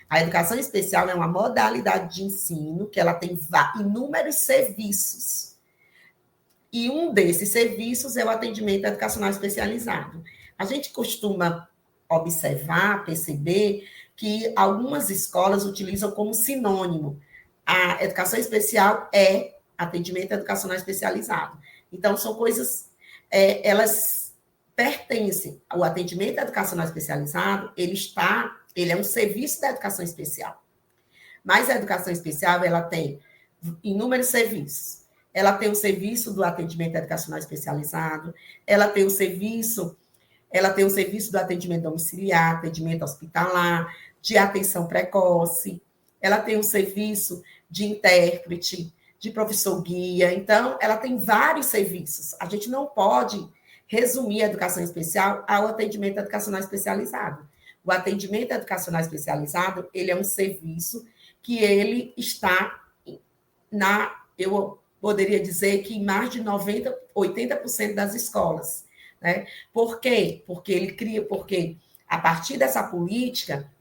A educação especial é uma modalidade de ensino que ela tem inúmeros serviços. E um desses serviços é o atendimento educacional especializado. A gente costuma observar, perceber que algumas escolas utilizam como sinônimo. A educação especial é atendimento educacional especializado. Então, são coisas, elas pertencem ao atendimento educacional especializado, ele é um serviço da educação especial. Mas a educação especial, ela tem inúmeros serviços. Ela tem o serviço do atendimento educacional especializado, ela tem o serviço do atendimento domiciliar, atendimento hospitalar, de atenção precoce, ela tem o serviço de intérprete, de professor guia. Então, ela tem vários serviços. A gente não pode resumir a educação especial ao atendimento educacional especializado. O atendimento educacional especializado, ele é um serviço que ele está eu poderia dizer que em mais de 80% das escolas. Né? Por quê? Porque a partir dessa política,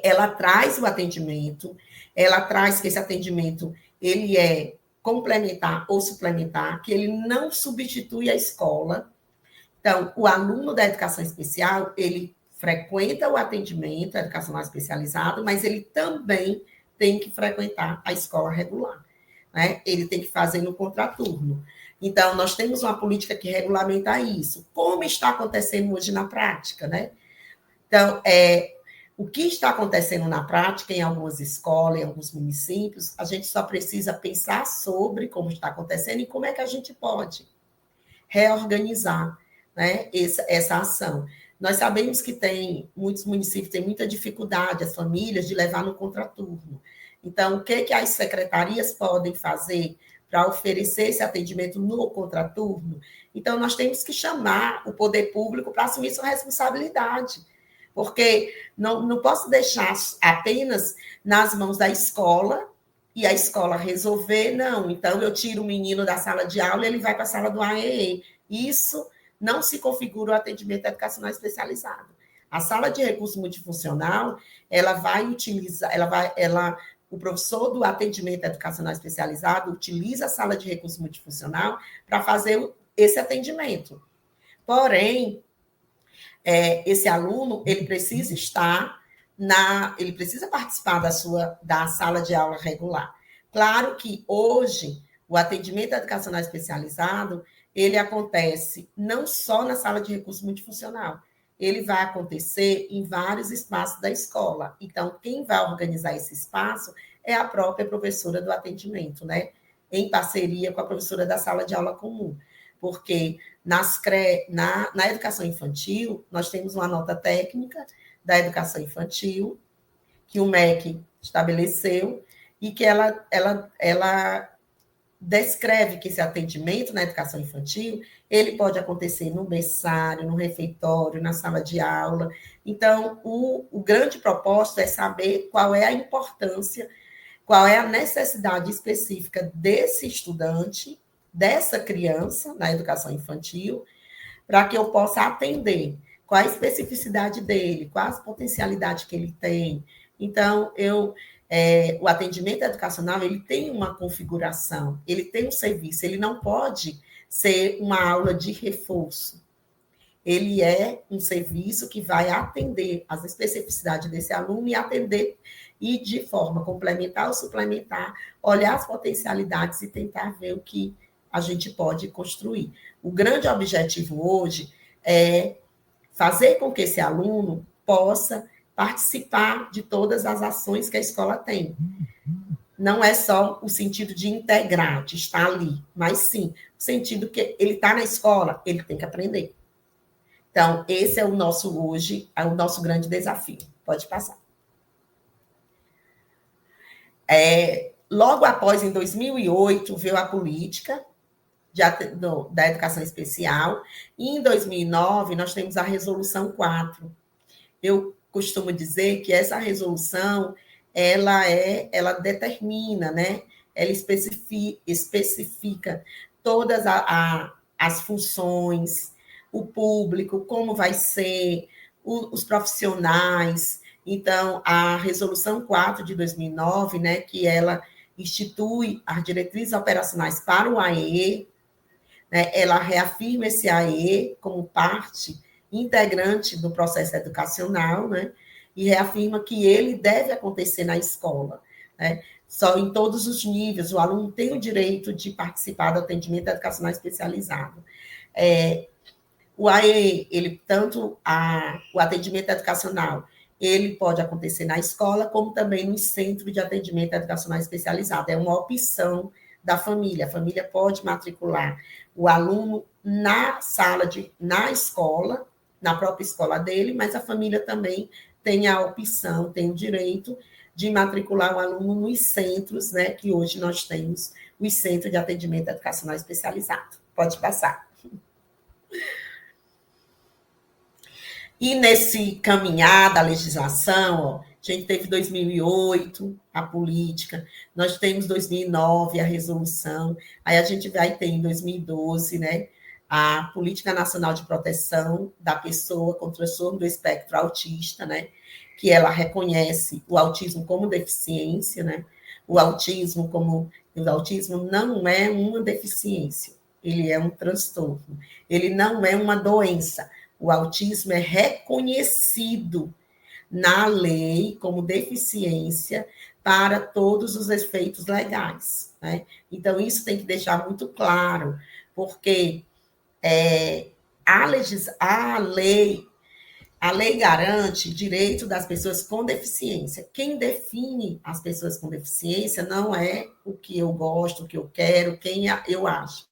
ela traz o atendimento, ela traz que esse atendimento ele é complementar ou suplementar, que ele não substitui a escola. Então, o aluno da educação especial, ele frequenta o atendimento educacional especializado, mas ele também tem que frequentar a escola regular. Né? Ele tem que fazer no contraturno. Então, nós temos uma política que regulamenta isso. Como está acontecendo hoje na prática, né? Então, o que está acontecendo na prática em algumas escolas, em alguns municípios, a gente só precisa pensar sobre como está acontecendo e como é que a gente pode reorganizar, né, essa ação. Nós sabemos que muitos municípios têm muita dificuldade, as famílias, de levar no contraturno. Então, o que as secretarias podem fazer para oferecer esse atendimento no contraturno? Então, nós temos que chamar o poder público para assumir sua responsabilidade, porque não posso deixar apenas nas mãos da escola e a escola resolver, não. Então, eu tiro o menino da sala de aula e ele vai para a sala do AEE. Isso não se configura o atendimento educacional especializado. A sala de recurso multifuncional, ela vai utilizar, o professor do atendimento educacional especializado utiliza a sala de recurso multifuncional para fazer esse atendimento. Porém, esse aluno, ele precisa estar ele precisa participar da sala de aula regular. Claro que hoje o atendimento educacional especializado, ele acontece não só na sala de recurso multifuncional, ele vai acontecer em vários espaços da escola. Então, quem vai organizar esse espaço é a própria professora do atendimento, né? Em parceria com a professora da sala de aula comum. Porque na educação infantil, nós temos uma nota técnica da educação infantil, que o MEC estabeleceu, e que ela descreve que esse atendimento na educação infantil, ele pode acontecer no berçário, no refeitório, na sala de aula. Então, o grande propósito é saber qual é a importância, qual é a necessidade específica desse estudante, dessa criança na educação infantil, para que eu possa atender qual a especificidade dele, qual as potencialidades que ele tem. Então, o atendimento educacional, ele tem uma configuração, ele tem um serviço, ele não pode ser uma aula de reforço. Ele é um serviço que vai atender as especificidades desse aluno e atender, e de forma complementar ou suplementar, olhar as potencialidades e tentar ver o que a gente pode construir. O grande objetivo hoje é fazer com que esse aluno possa participar de todas as ações que a escola tem. Não é só o sentido de integrar, de estar ali, mas sim o sentido que ele está na escola, ele tem que aprender. Então, esse é o nosso hoje, é o nosso grande desafio. Pode passar. Logo após, em 2008, veio a política da educação especial, e em 2009 nós temos a resolução 4. Eu costumo dizer que essa resolução, ela determina, né? Ela especifica todas as funções, o público, como vai ser, os profissionais. Então, a resolução 4 de 2009, né, que ela institui as diretrizes operacionais para o AE, né, ela reafirma esse AE como parte integrante do processo educacional, né, e reafirma que ele deve acontecer na escola, né, só em todos os níveis, o aluno tem o direito de participar do atendimento educacional especializado. O AE, o atendimento educacional, ele pode acontecer na escola, como também no centro de atendimento educacional especializado. É uma opção da família. A família pode matricular o aluno na escola, na própria escola dele, mas a família também tem a opção, tem o direito de matricular o aluno nos centros, né, que hoje nós temos os centros de atendimento educacional especializado. Pode passar. E nesse caminhar da legislação, a gente teve 2008, a política, nós temos 2009, a resolução, aí a gente vai ter em 2012, né, a Política Nacional de Proteção da Pessoa com Transtorno do Espectro Autista, né, que ela reconhece o autismo como deficiência, né, o autismo não é uma deficiência, ele é um transtorno, ele não é uma doença. O autismo é reconhecido na lei como deficiência para todos os efeitos legais, né? Então, isso tem que deixar muito claro, porque a lei garante direito das pessoas com deficiência. Quem define as pessoas com deficiência não é o que eu gosto, o que eu quero, quem eu acho.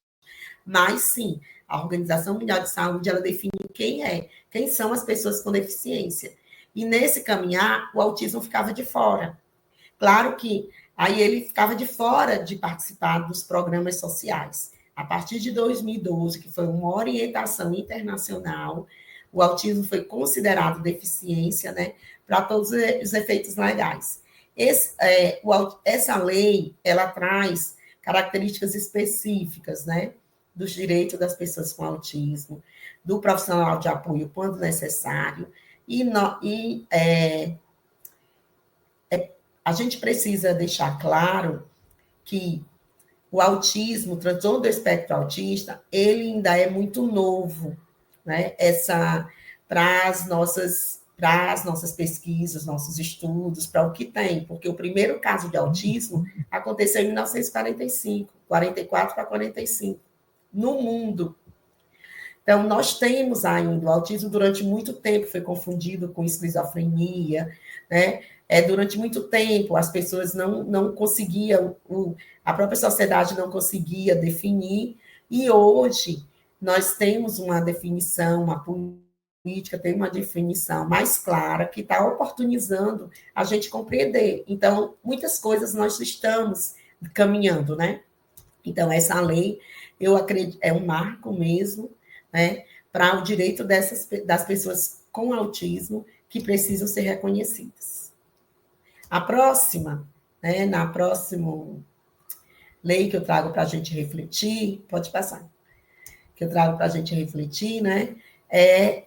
Mas, sim, a Organização Mundial de Saúde, ela define quem são as pessoas com deficiência. E nesse caminhar, o autismo ficava de fora. Claro que aí ele ficava de fora de participar dos programas sociais. A partir de 2012, que foi uma orientação internacional, o autismo foi considerado deficiência, né, para todos os efeitos legais. Essa lei, ela traz características específicas, né, dos direitos das pessoas com autismo, do profissional de apoio quando necessário, a gente precisa deixar claro que o autismo, o transtorno do espectro autista, ele ainda é muito novo, né? Para as nossas pesquisas, nossos estudos, para o que tem, porque o primeiro caso de autismo aconteceu em 1945, 44 para 45, no mundo. Então, nós temos ainda o autismo durante muito tempo, foi confundido com esquizofrenia, né? Durante muito tempo, as pessoas não conseguiam, a própria sociedade não conseguia definir, e hoje nós temos uma definição, uma política tem uma definição mais clara que está oportunizando a gente compreender. Então, muitas coisas nós estamos caminhando, né? Então, essa lei, eu acredito, é um marco mesmo, né, para o direito das pessoas com autismo que precisam ser reconhecidas. A próxima, né, na próxima lei que eu trago para a gente refletir, pode passar, que eu trago para a gente refletir, né, é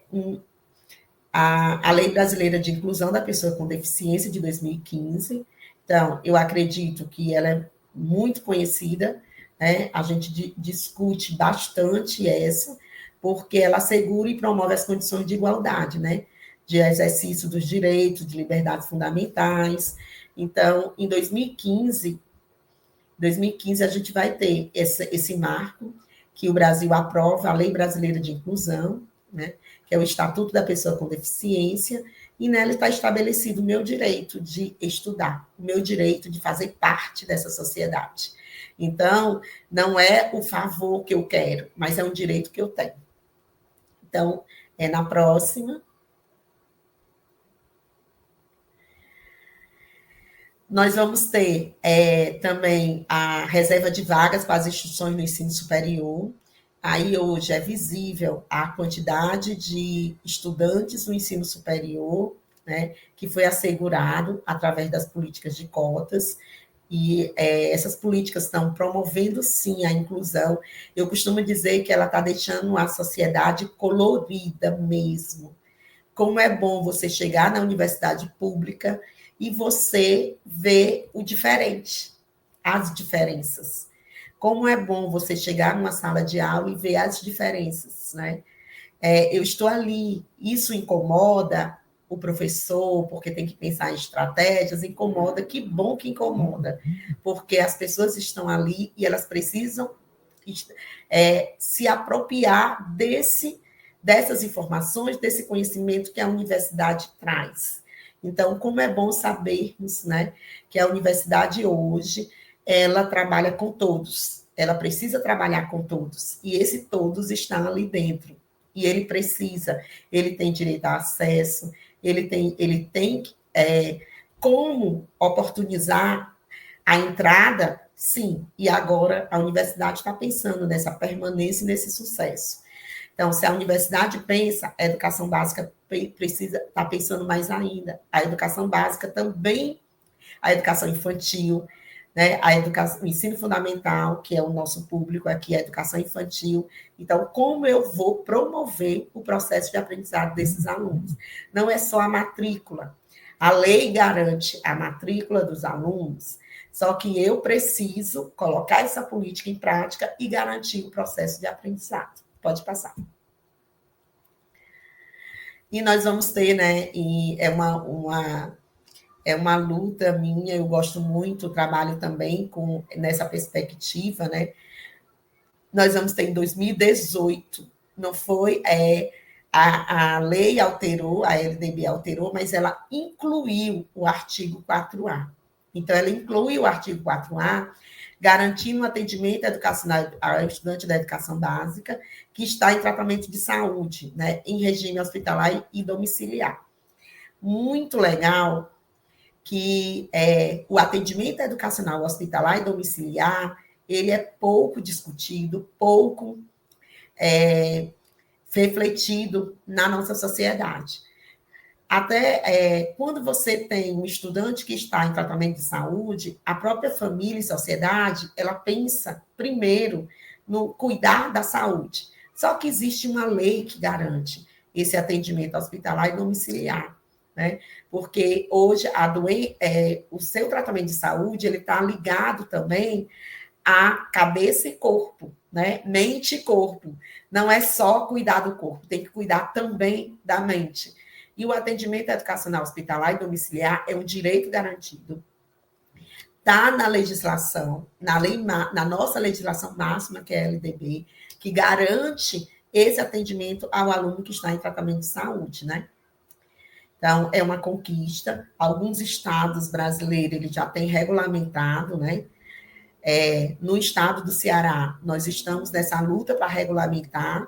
a Lei Brasileira de Inclusão da Pessoa com Deficiência, de 2015. Então, eu acredito que ela é muito conhecida, né, a gente discute bastante essa, porque ela assegura e promove as condições de igualdade, né, de exercício dos direitos, de liberdades fundamentais. Então, em 2015 a gente vai ter esse marco que o Brasil aprova, a Lei Brasileira de Inclusão, né, que é o Estatuto da Pessoa com Deficiência, e nela está estabelecido o meu direito de estudar, o meu direito de fazer parte dessa sociedade. Então, não é o favor que eu quero, mas é um direito que eu tenho. Então, na próxima. Nós vamos ter também a reserva de vagas para as instituições do ensino superior. Aí hoje é visível a quantidade de estudantes no ensino superior, né, que foi assegurado através das políticas de cotas, e essas políticas estão promovendo, sim, a inclusão. Eu costumo dizer que ela está deixando a sociedade colorida mesmo. Como é bom você chegar na universidade pública e você ver o diferente, as diferenças. Como é bom você chegar numa sala de aula e ver as diferenças, né? Eu estou ali, isso incomoda o professor, porque tem que pensar em estratégias, incomoda, que bom que incomoda, porque as pessoas estão ali e elas precisam se apropriar dessas informações, desse conhecimento que a universidade traz. Então, como é bom sabermos, né, que a universidade hoje, ela trabalha com todos, ela precisa trabalhar com todos, e esse todos está ali dentro, e ele tem direito a acesso, ele tem como oportunizar a entrada, sim, e agora a universidade está pensando nessa permanência e nesse sucesso. Então, se a universidade pensa, a educação básica precisa estar pensando mais ainda. A educação básica também, a educação infantil, né, o ensino fundamental, que é o nosso público aqui, a educação infantil. Então, como eu vou promover o processo de aprendizado desses alunos? Não é só a matrícula. A lei garante a matrícula dos alunos, só que eu preciso colocar essa política em prática e garantir o processo de aprendizado. Pode passar. E nós vamos ter, né, e é uma luta minha, eu gosto muito, trabalho também nessa perspectiva, né? Nós vamos ter em 2018, não foi, a lei alterou, a LDB alterou, mas ela incluiu o artigo 4A. Então, ela inclui o artigo 4A, garantindo o atendimento educacional ao estudante da educação básica que está em tratamento de saúde, né, em regime hospitalar e domiciliar. Muito legal que o atendimento educacional hospitalar e domiciliar, ele é pouco discutido, pouco refletido na nossa sociedade. Até quando você tem um estudante que está em tratamento de saúde, a própria família e sociedade, ela pensa primeiro no cuidar da saúde. Só que existe uma lei que garante esse atendimento hospitalar e domiciliar, né? Porque hoje o seu tratamento de saúde ele está ligado também a cabeça e corpo, né? Mente e corpo. Não é só cuidar do corpo, tem que cuidar também da mente. E o atendimento educacional hospitalar e domiciliar é um direito garantido. Está na legislação, na nossa legislação máxima, que é a LDB, que garante esse atendimento ao aluno que está em tratamento de saúde, né? Então, é uma conquista. Alguns estados brasileiros ele já têm regulamentado, né? No estado do Ceará, nós estamos nessa luta para regulamentar,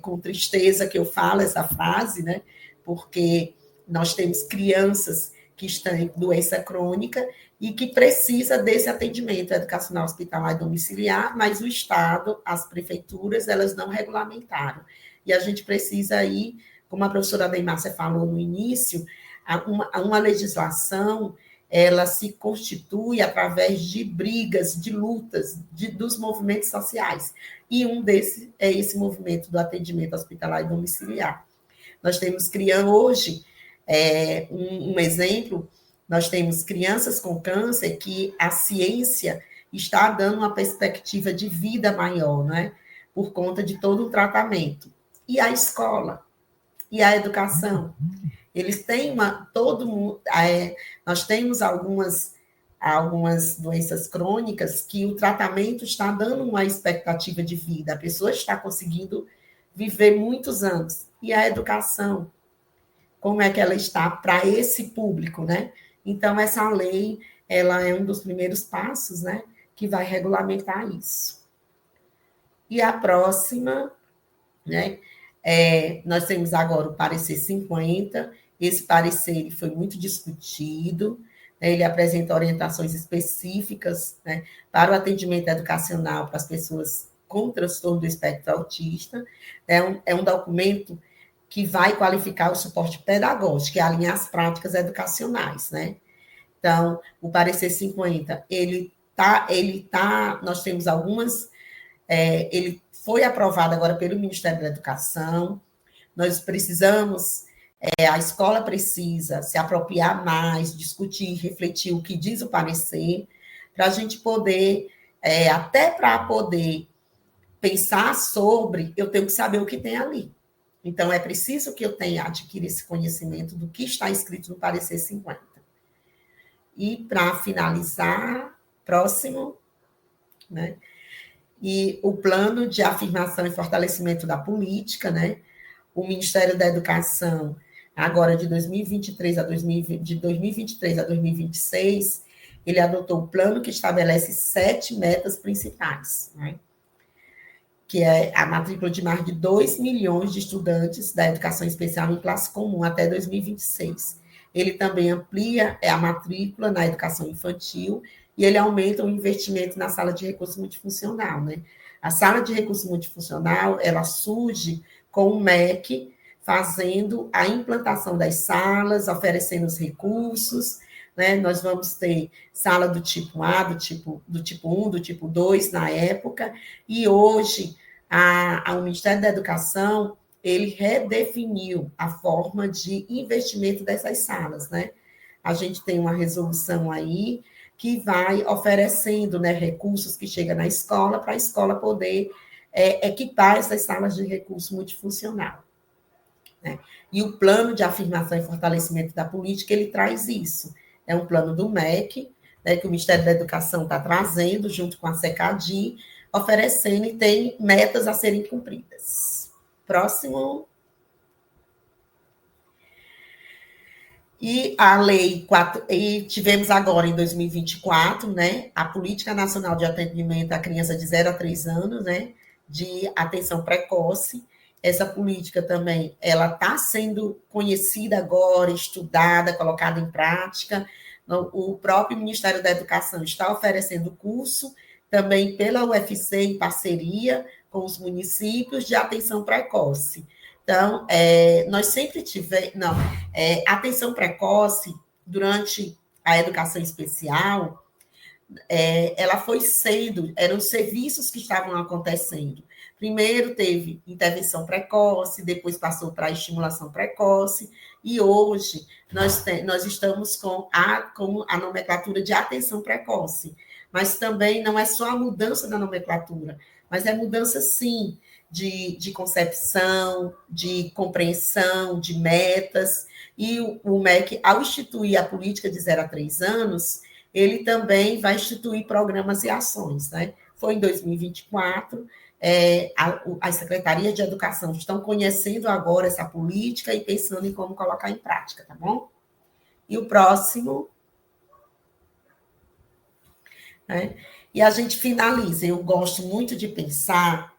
com tristeza que eu falo essa frase, né? Porque nós temos crianças que estão em doença crônica e que precisa desse atendimento educacional hospitalar e domiciliar, mas o Estado, as prefeituras, elas não regulamentaram. E a gente precisa aí, como a professora Deimácia falou no início, uma legislação ela se constitui através de brigas, de lutas dos movimentos sociais. E um desses é esse movimento do atendimento hospitalar e domiciliar. Nós temos criando hoje, um exemplo, nós temos crianças com câncer que a ciência está dando uma perspectiva de vida maior, né? Por conta de todo o tratamento. E a escola, e a educação. Eles têm todo mundo, nós temos algumas doenças crônicas que o tratamento está dando uma expectativa de vida, a pessoa está conseguindo viver muitos anos. E a educação, como é que ela está para esse público, né? Então, essa lei, ela é um dos primeiros passos, né, que vai regulamentar isso. E a próxima, né, nós temos agora o parecer 50, esse parecer foi muito discutido, né, ele apresenta orientações específicas, né, para o atendimento educacional para as pessoas com transtorno do espectro autista, é um documento que vai qualificar o suporte pedagógico e alinhar as práticas educacionais, né? Então, o parecer 50, nós temos algumas, ele foi aprovado agora pelo Ministério da Educação, nós precisamos, a escola precisa se apropriar mais, discutir, refletir o que diz o parecer, para a gente poder, até para poder pensar sobre, eu tenho que saber o que tem ali. Então, é preciso que eu adquira esse conhecimento do que está escrito no parecer 50. E, para finalizar, próximo, né? E o plano de afirmação e fortalecimento da política, né? O Ministério da Educação, agora de 2023 a 2026, ele adotou o plano que estabelece 7 metas principais, né? Que é a matrícula de mais de 2 milhões de estudantes da educação especial em classe comum até 2026. Ele também amplia a matrícula na educação infantil e ele aumenta o investimento na sala de recurso multifuncional, né? A sala de recurso multifuncional, ela surge com o MEC fazendo a implantação das salas, oferecendo os recursos, né? Nós vamos ter sala do tipo A, do tipo 1, do tipo 2 na época, e hoje o Ministério da Educação, ele redefiniu a forma de investimento dessas salas, né? A gente tem uma resolução aí que vai oferecendo, né, recursos que chegam na escola para a escola poder equipar essas salas de recurso multifuncional, né? E o plano de afirmação e fortalecimento da política, ele traz isso. É um plano do MEC, né, que o Ministério da Educação está trazendo, junto com a SECADI, oferecendo e tem metas a serem cumpridas. Próximo. E a lei 4, e tivemos agora em 2024, né, a Política Nacional de Atendimento à Criança de 0 a 3 anos, né, de atenção precoce. Essa política também, ela está sendo conhecida agora, estudada, colocada em prática. O próprio Ministério da Educação está oferecendo curso, também pela UFC, em parceria com os municípios, de atenção precoce. Então, nós sempre tivemos... atenção precoce, durante a educação especial, ela foi sendo, eram serviços que estavam acontecendo. Primeiro teve intervenção precoce, depois passou para a estimulação precoce, e hoje nós estamos com a nomenclatura de atenção precoce. Mas também não é só a mudança da nomenclatura, mas é mudança, sim, de concepção, de compreensão, de metas. E o MEC, ao instituir a política de 0 a 3 anos, ele também vai instituir programas e ações, né? Foi em 2024, as secretarias de educação estão conhecendo agora essa política e pensando em como colocar em prática, tá bom? E o próximo, né? E a gente finaliza. Eu gosto muito de pensar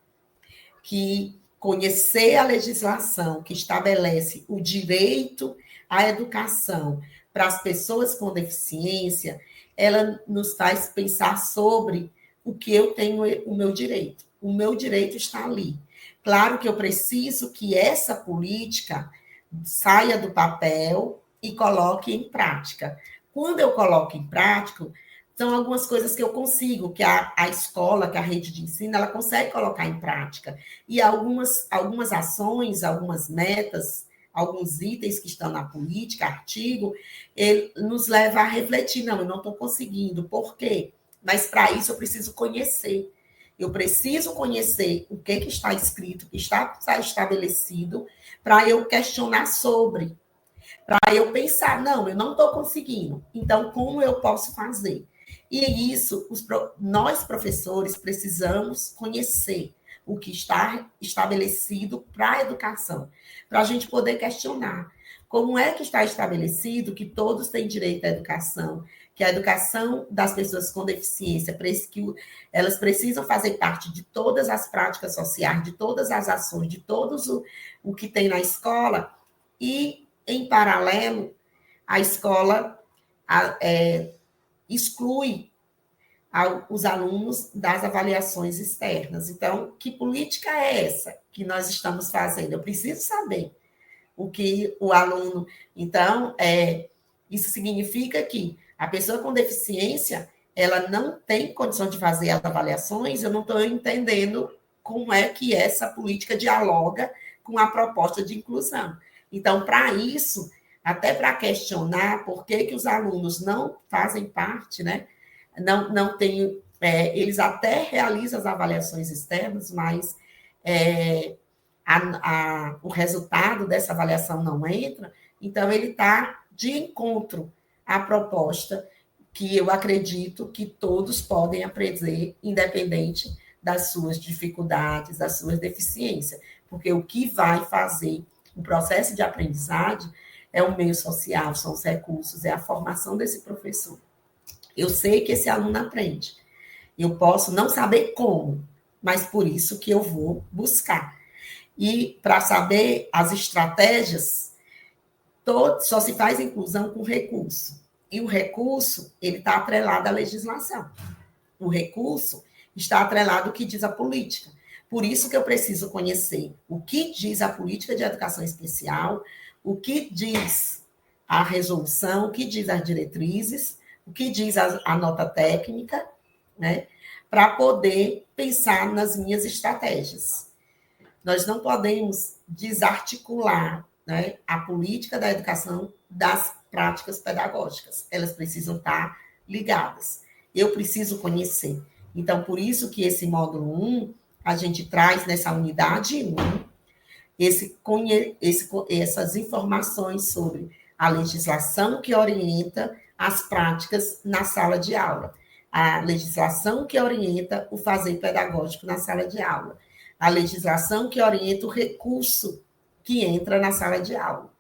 que conhecer a legislação que estabelece o direito à educação para as pessoas com deficiência, ela nos faz pensar sobre o que eu tenho, o meu direito. O meu direito está ali. Claro que eu preciso que essa política saia do papel e coloque em prática. Quando eu coloco em prática, são algumas coisas que eu consigo, que a escola, que a rede de ensino, ela consegue colocar em prática. E algumas ações, algumas metas, alguns itens que estão na política, artigo, ele nos leva a refletir, não, eu não estou conseguindo, por quê? Mas para isso eu preciso conhecer. Eu preciso conhecer o que está escrito, o que está estabelecido, para eu questionar sobre, para eu pensar, não, eu não estou conseguindo, então como eu posso fazer? E isso, nós professores precisamos conhecer o que está estabelecido para a educação, para a gente poder questionar. Como é que está estabelecido que todos têm direito à educação, que a educação das pessoas com deficiência, que elas precisam fazer parte de todas as práticas sociais, de todas as ações, de todos o que tem na escola, e, em paralelo, a escola exclui os alunos das avaliações externas. Então, que política é essa que nós estamos fazendo? Eu preciso saber o que o aluno... Então, isso significa que a pessoa com deficiência, ela não tem condição de fazer as avaliações, eu não estou entendendo como é que essa política dialoga com a proposta de inclusão. Então, para isso, até para questionar por que os alunos não fazem parte, né? Não tem, eles até realizam as avaliações externas, mas o resultado dessa avaliação não entra, então ele está de encontro à proposta que eu acredito que todos podem aprender, independente das suas dificuldades, das suas deficiências, porque o que vai fazer o processo de aprendizagem é o meio social, são os recursos, é a formação desse professor. Eu sei que esse aluno aprende. Eu posso não saber como, mas por isso que eu vou buscar. E para saber as estratégias, só se faz inclusão com recurso. E o recurso, ele está atrelado à legislação. O recurso está atrelado ao que diz a política. Por isso que eu preciso conhecer o que diz a política de educação especial, o que diz a resolução, o que diz as diretrizes, o que diz a nota técnica, né, para poder pensar nas minhas estratégias. Nós não podemos desarticular, né, a política da educação das práticas pedagógicas. Elas precisam estar ligadas. Eu preciso conhecer. Então, por isso que esse módulo 1, a gente traz nessa unidade 1, essas informações sobre a legislação que orienta as práticas na sala de aula, a legislação que orienta o fazer pedagógico na sala de aula, a legislação que orienta o recurso que entra na sala de aula.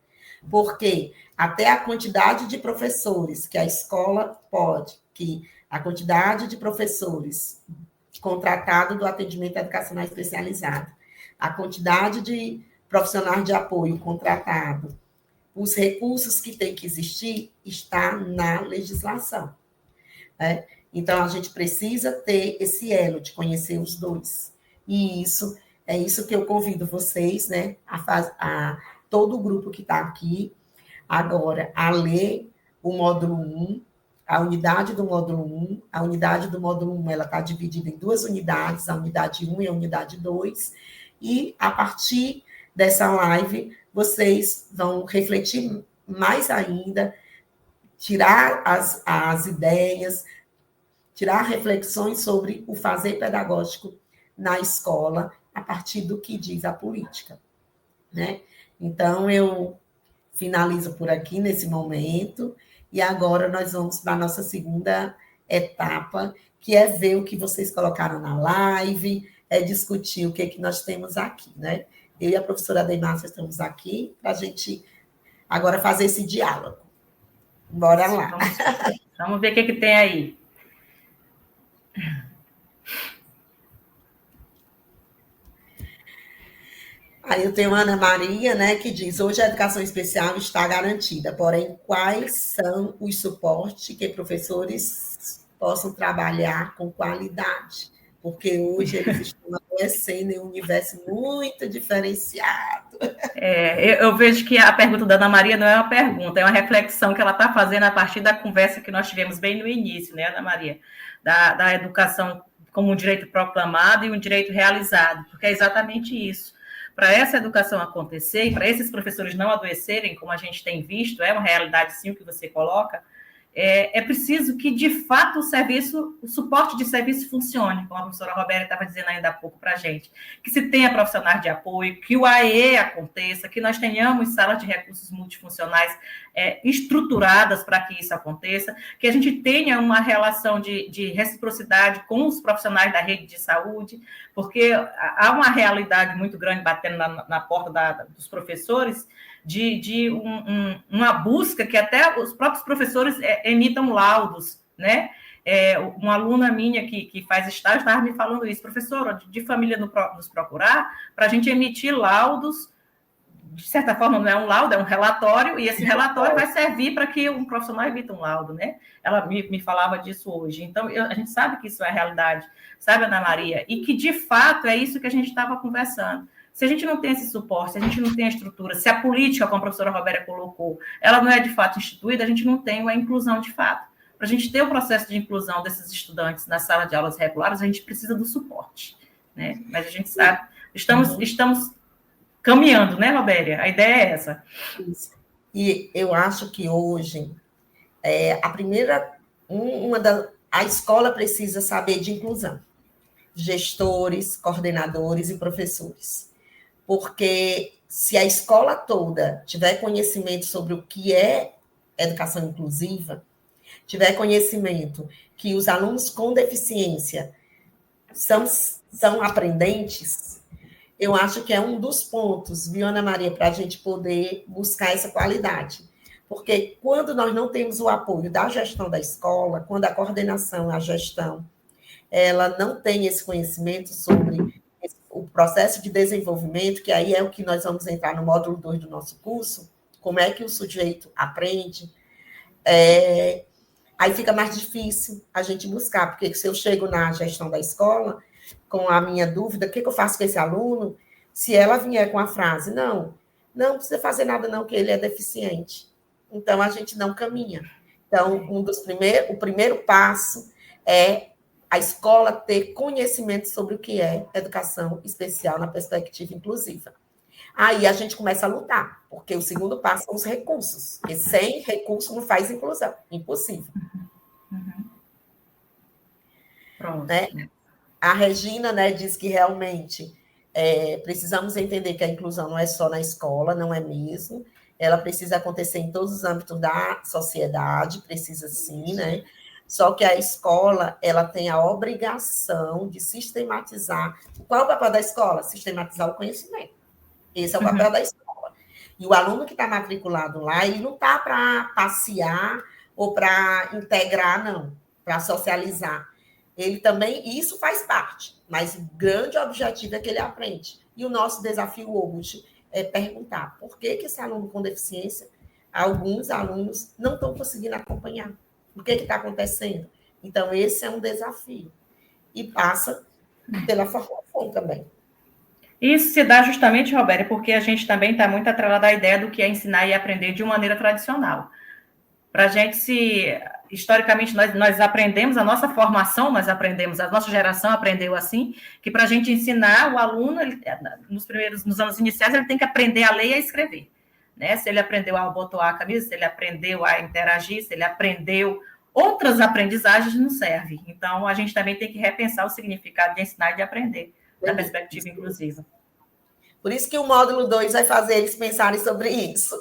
Porque até a quantidade de professores que a escola pode, que a quantidade de professores contratados do atendimento educacional especializado, a quantidade de profissionais de apoio contratado, os recursos que têm que existir está na legislação. Né? Então, a gente precisa ter esse elo de conhecer os dois. E isso é isso que eu convido vocês, né, a todo o grupo que está aqui agora, a ler o módulo 1, a unidade do módulo 1. A unidade do módulo 1 ela está dividida em 2 unidades, a unidade 1 e a unidade 2. E, a partir dessa live, vocês vão refletir mais ainda, tirar as ideias, tirar reflexões sobre o fazer pedagógico na escola, a partir do que diz a política, né? Então, eu finalizo por aqui nesse momento, e agora nós vamos para a nossa segunda etapa, que é ver o que vocês colocaram na live, é discutir o que nós temos aqui, né? Eu e a professora Demácia estamos aqui para a gente agora fazer esse diálogo. Bora lá. Vamos ver o que tem aí. Aí eu tenho a Ana Maria, né, que diz: hoje a educação especial está garantida, porém, quais são os suportes que professores possam trabalhar com qualidade? Porque hoje eles estão adoecendo em um universo muito diferenciado. Eu vejo que a pergunta da Ana Maria não é uma pergunta, é uma reflexão que ela está fazendo a partir da conversa que nós tivemos bem no início, né, Ana Maria? Da educação como um direito proclamado e um direito realizado, porque é exatamente isso. Para essa educação acontecer e para esses professores não adoecerem, como a gente tem visto, é uma realidade sim o que você coloca, é preciso que, de fato, o suporte de serviço funcione, como a professora Roberta estava dizendo ainda há pouco para a gente, que se tenha profissionais de apoio, que o AE aconteça, que nós tenhamos salas de recursos multifuncionais estruturadas para que isso aconteça, que a gente tenha uma relação de reciprocidade com os profissionais da rede de saúde, porque há uma realidade muito grande batendo na porta dos professores, de uma busca que até os próprios professores emitam laudos, né? Uma aluna minha que faz estágio estava me falando isso: professora, de família nos procurar para a gente emitir laudos, de certa forma não é um laudo, é um relatório, e esse relatório vai servir para que um profissional emita um laudo, né? Ela me falava disso hoje. Então, a gente sabe que isso é realidade, sabe, Ana Maria? E que, de fato, é isso que a gente estava conversando. Se a gente não tem esse suporte, se a gente não tem a estrutura, se a política, como a professora Roberta colocou, ela não é de fato instituída, a gente não tem a inclusão de fato. Para a gente ter o processo de inclusão desses estudantes na sala de aulas regulares, a gente precisa do suporte, né? Mas a gente sabe, estamos caminhando, né, Robéria? A ideia é essa. Isso. E eu acho que hoje, a escola precisa saber de inclusão. Gestores, coordenadores e professores. Porque se a escola toda tiver conhecimento sobre o que é educação inclusiva, tiver conhecimento que os alunos com deficiência são aprendentes, eu acho que é um dos pontos, viu, Ana Maria, para a gente poder buscar essa qualidade. Porque quando nós não temos o apoio da gestão da escola, quando a coordenação, a gestão, ela não tem esse conhecimento sobre o processo de desenvolvimento, que aí é o que nós vamos entrar no módulo 2 do nosso curso, como é que o sujeito aprende, aí fica mais difícil a gente buscar, porque se eu chego na gestão da escola com a minha dúvida, o que eu faço com esse aluno, se ela vier com a frase, não precisa fazer nada não, que ele é deficiente. Então, a gente não caminha. Então, o primeiro passo é a escola ter conhecimento sobre o que é educação especial na perspectiva inclusiva. Aí a gente começa a lutar, porque o segundo passo são os recursos, porque sem recurso não faz inclusão, impossível. Pronto. Né? A Regina, né, diz que realmente precisamos entender que a inclusão não é só na escola, não é mesmo, ela precisa acontecer em todos os âmbitos da sociedade, precisa sim, né? Só que a escola, ela tem a obrigação de sistematizar. Qual é o papel da escola? Sistematizar o conhecimento. Esse é o papel da escola. E o aluno que está matriculado lá, ele não está para passear ou para integrar, não, para socializar. Ele também, isso faz parte, mas o grande objetivo é que ele aprende. E o nosso desafio hoje é perguntar por que esse aluno com deficiência, alguns alunos não estão conseguindo acompanhar. O que está acontecendo? Então, esse é um desafio. E passa pela formação também. Isso se dá justamente, Roberta, porque a gente também está muito atrelado à ideia do que é ensinar e aprender de uma maneira tradicional. para a gente historicamente, nós aprendemos, a nossa formação, nós aprendemos, a nossa geração aprendeu assim, que para a gente ensinar o aluno, nos anos iniciais, ele tem que aprender a ler e a escrever. Né? Se ele aprendeu a abotoar a camisa, se ele aprendeu a interagir, se ele aprendeu outras aprendizagens, não serve. Então, a gente também tem que repensar o significado de ensinar e de aprender, da perspectiva inclusiva. Por isso que o módulo 2 vai fazer eles pensarem sobre isso.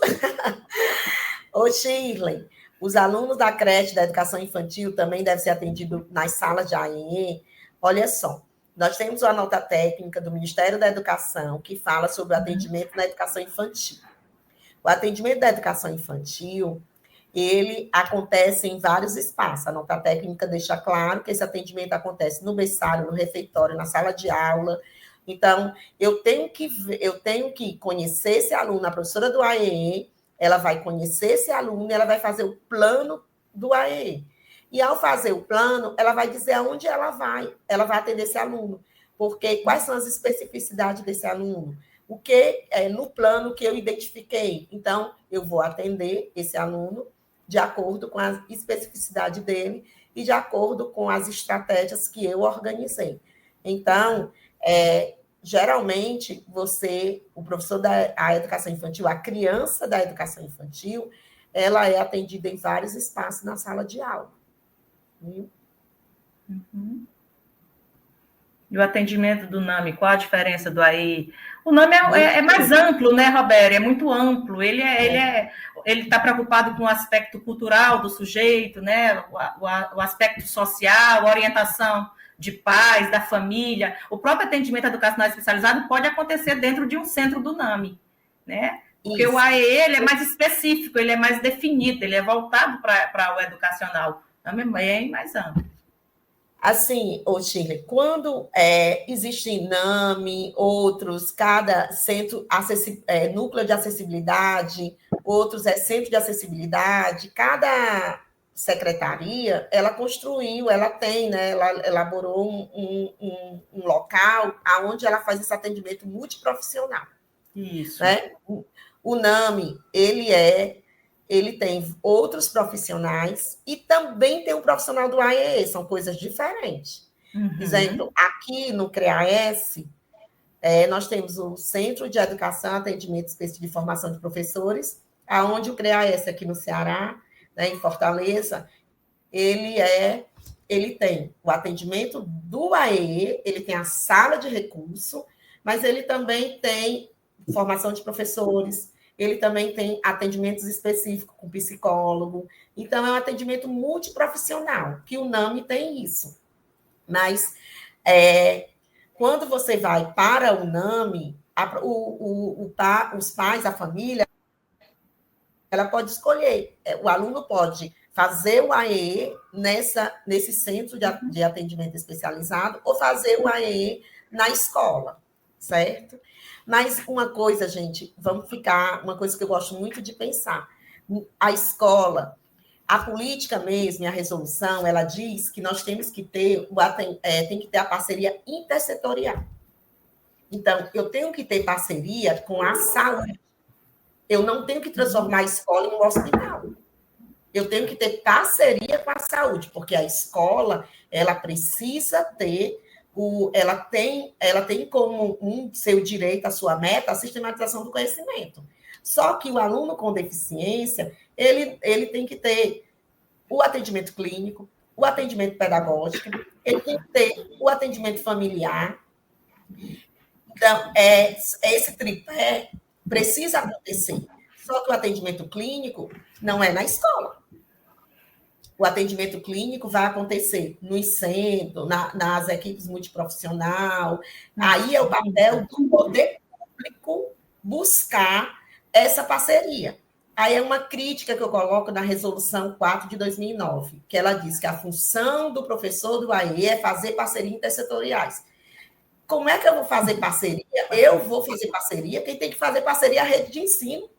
Ô, Shirley, os alunos da creche da educação infantil também devem ser atendidos nas salas de AEE. Olha só, nós temos uma nota técnica do Ministério da Educação que fala sobre o atendimento na educação infantil. O atendimento da educação infantil, ele acontece em vários espaços. A nota técnica deixa claro que esse atendimento acontece no berçário, no refeitório, na sala de aula. Então, eu tenho que conhecer esse aluno, a professora do AEE, ela vai conhecer esse aluno e ela vai fazer o plano do AEE. E, ao fazer o plano, ela vai dizer aonde ela vai atender esse aluno. Porque quais são as especificidades desse aluno? O que é no plano que eu identifiquei. Então, eu vou atender esse aluno de acordo com a especificidade dele e de acordo com as estratégias que eu organizei. Então, geralmente, o professor da educação infantil, a criança da educação infantil, ela é atendida em vários espaços na sala de aula. Uhum. E o atendimento do NAMI, qual a diferença do AEE? O NAMI é mais amplo, né, Roberto? É muito amplo. Ele está preocupado com o aspecto cultural do sujeito, né? O aspecto social, a orientação de pais, da família. O próprio atendimento educacional especializado pode acontecer dentro de um centro do NAMI, né? Porque o AEE ele é mais específico, ele é mais definido, ele é voltado para o educacional. O NAMI é mais amplo. Assim, Shirley, quando existe NAMI, outros, cada centro, núcleo de acessibilidade, outros centro de acessibilidade, cada secretaria, ela construiu, ela tem, né, ela elaborou um local onde ela faz esse atendimento multiprofissional. Isso. Né? O NAMI, ele tem outros profissionais e também tem um profissional do AEE, são coisas diferentes. Uhum. Exemplo, aqui no CREAS, nós temos o Centro de Educação, Atendimento Específico de Formação de Professores, aonde o CREAS aqui no Ceará, né, em Fortaleza, ele tem o atendimento do AEE, ele tem a sala de recurso, mas ele também tem formação de professores, ele também tem atendimentos específicos com psicólogo. Então, é um atendimento multiprofissional, que o NAMI tem isso. Mas, quando você vai para o NAMI, os pais, a família, ela pode escolher. O aluno pode fazer o AEE nesse centro de atendimento especializado ou fazer o AEE na escola, certo? Mas uma coisa, gente, uma coisa que eu gosto muito de pensar. A escola, a política mesmo, a resolução, ela diz que nós temos que ter, tem que ter a parceria intersetorial. Então, eu tenho que ter parceria com a saúde. Eu não tenho que transformar a escola em um hospital. Eu tenho que ter parceria com a saúde, porque a escola, ela precisa ter ela tem como seu direito, a sua meta, a sistematização do conhecimento. Só que o aluno com deficiência, ele tem que ter o atendimento clínico, o atendimento pedagógico, ele tem que ter o atendimento familiar. Então, esse tripé precisa acontecer. Só que o atendimento clínico não é na escola. O atendimento clínico vai acontecer no centro, nas equipes multiprofissional. Aí é o papel do poder público buscar essa parceria. Aí é uma crítica que eu coloco na Resolução 4 de 2009, que ela diz que a função do professor do AEE é fazer parcerias intersetoriais. Como é que eu vou fazer parceria? Eu vou fazer parceria, quem tem que fazer parceria é a rede de ensino.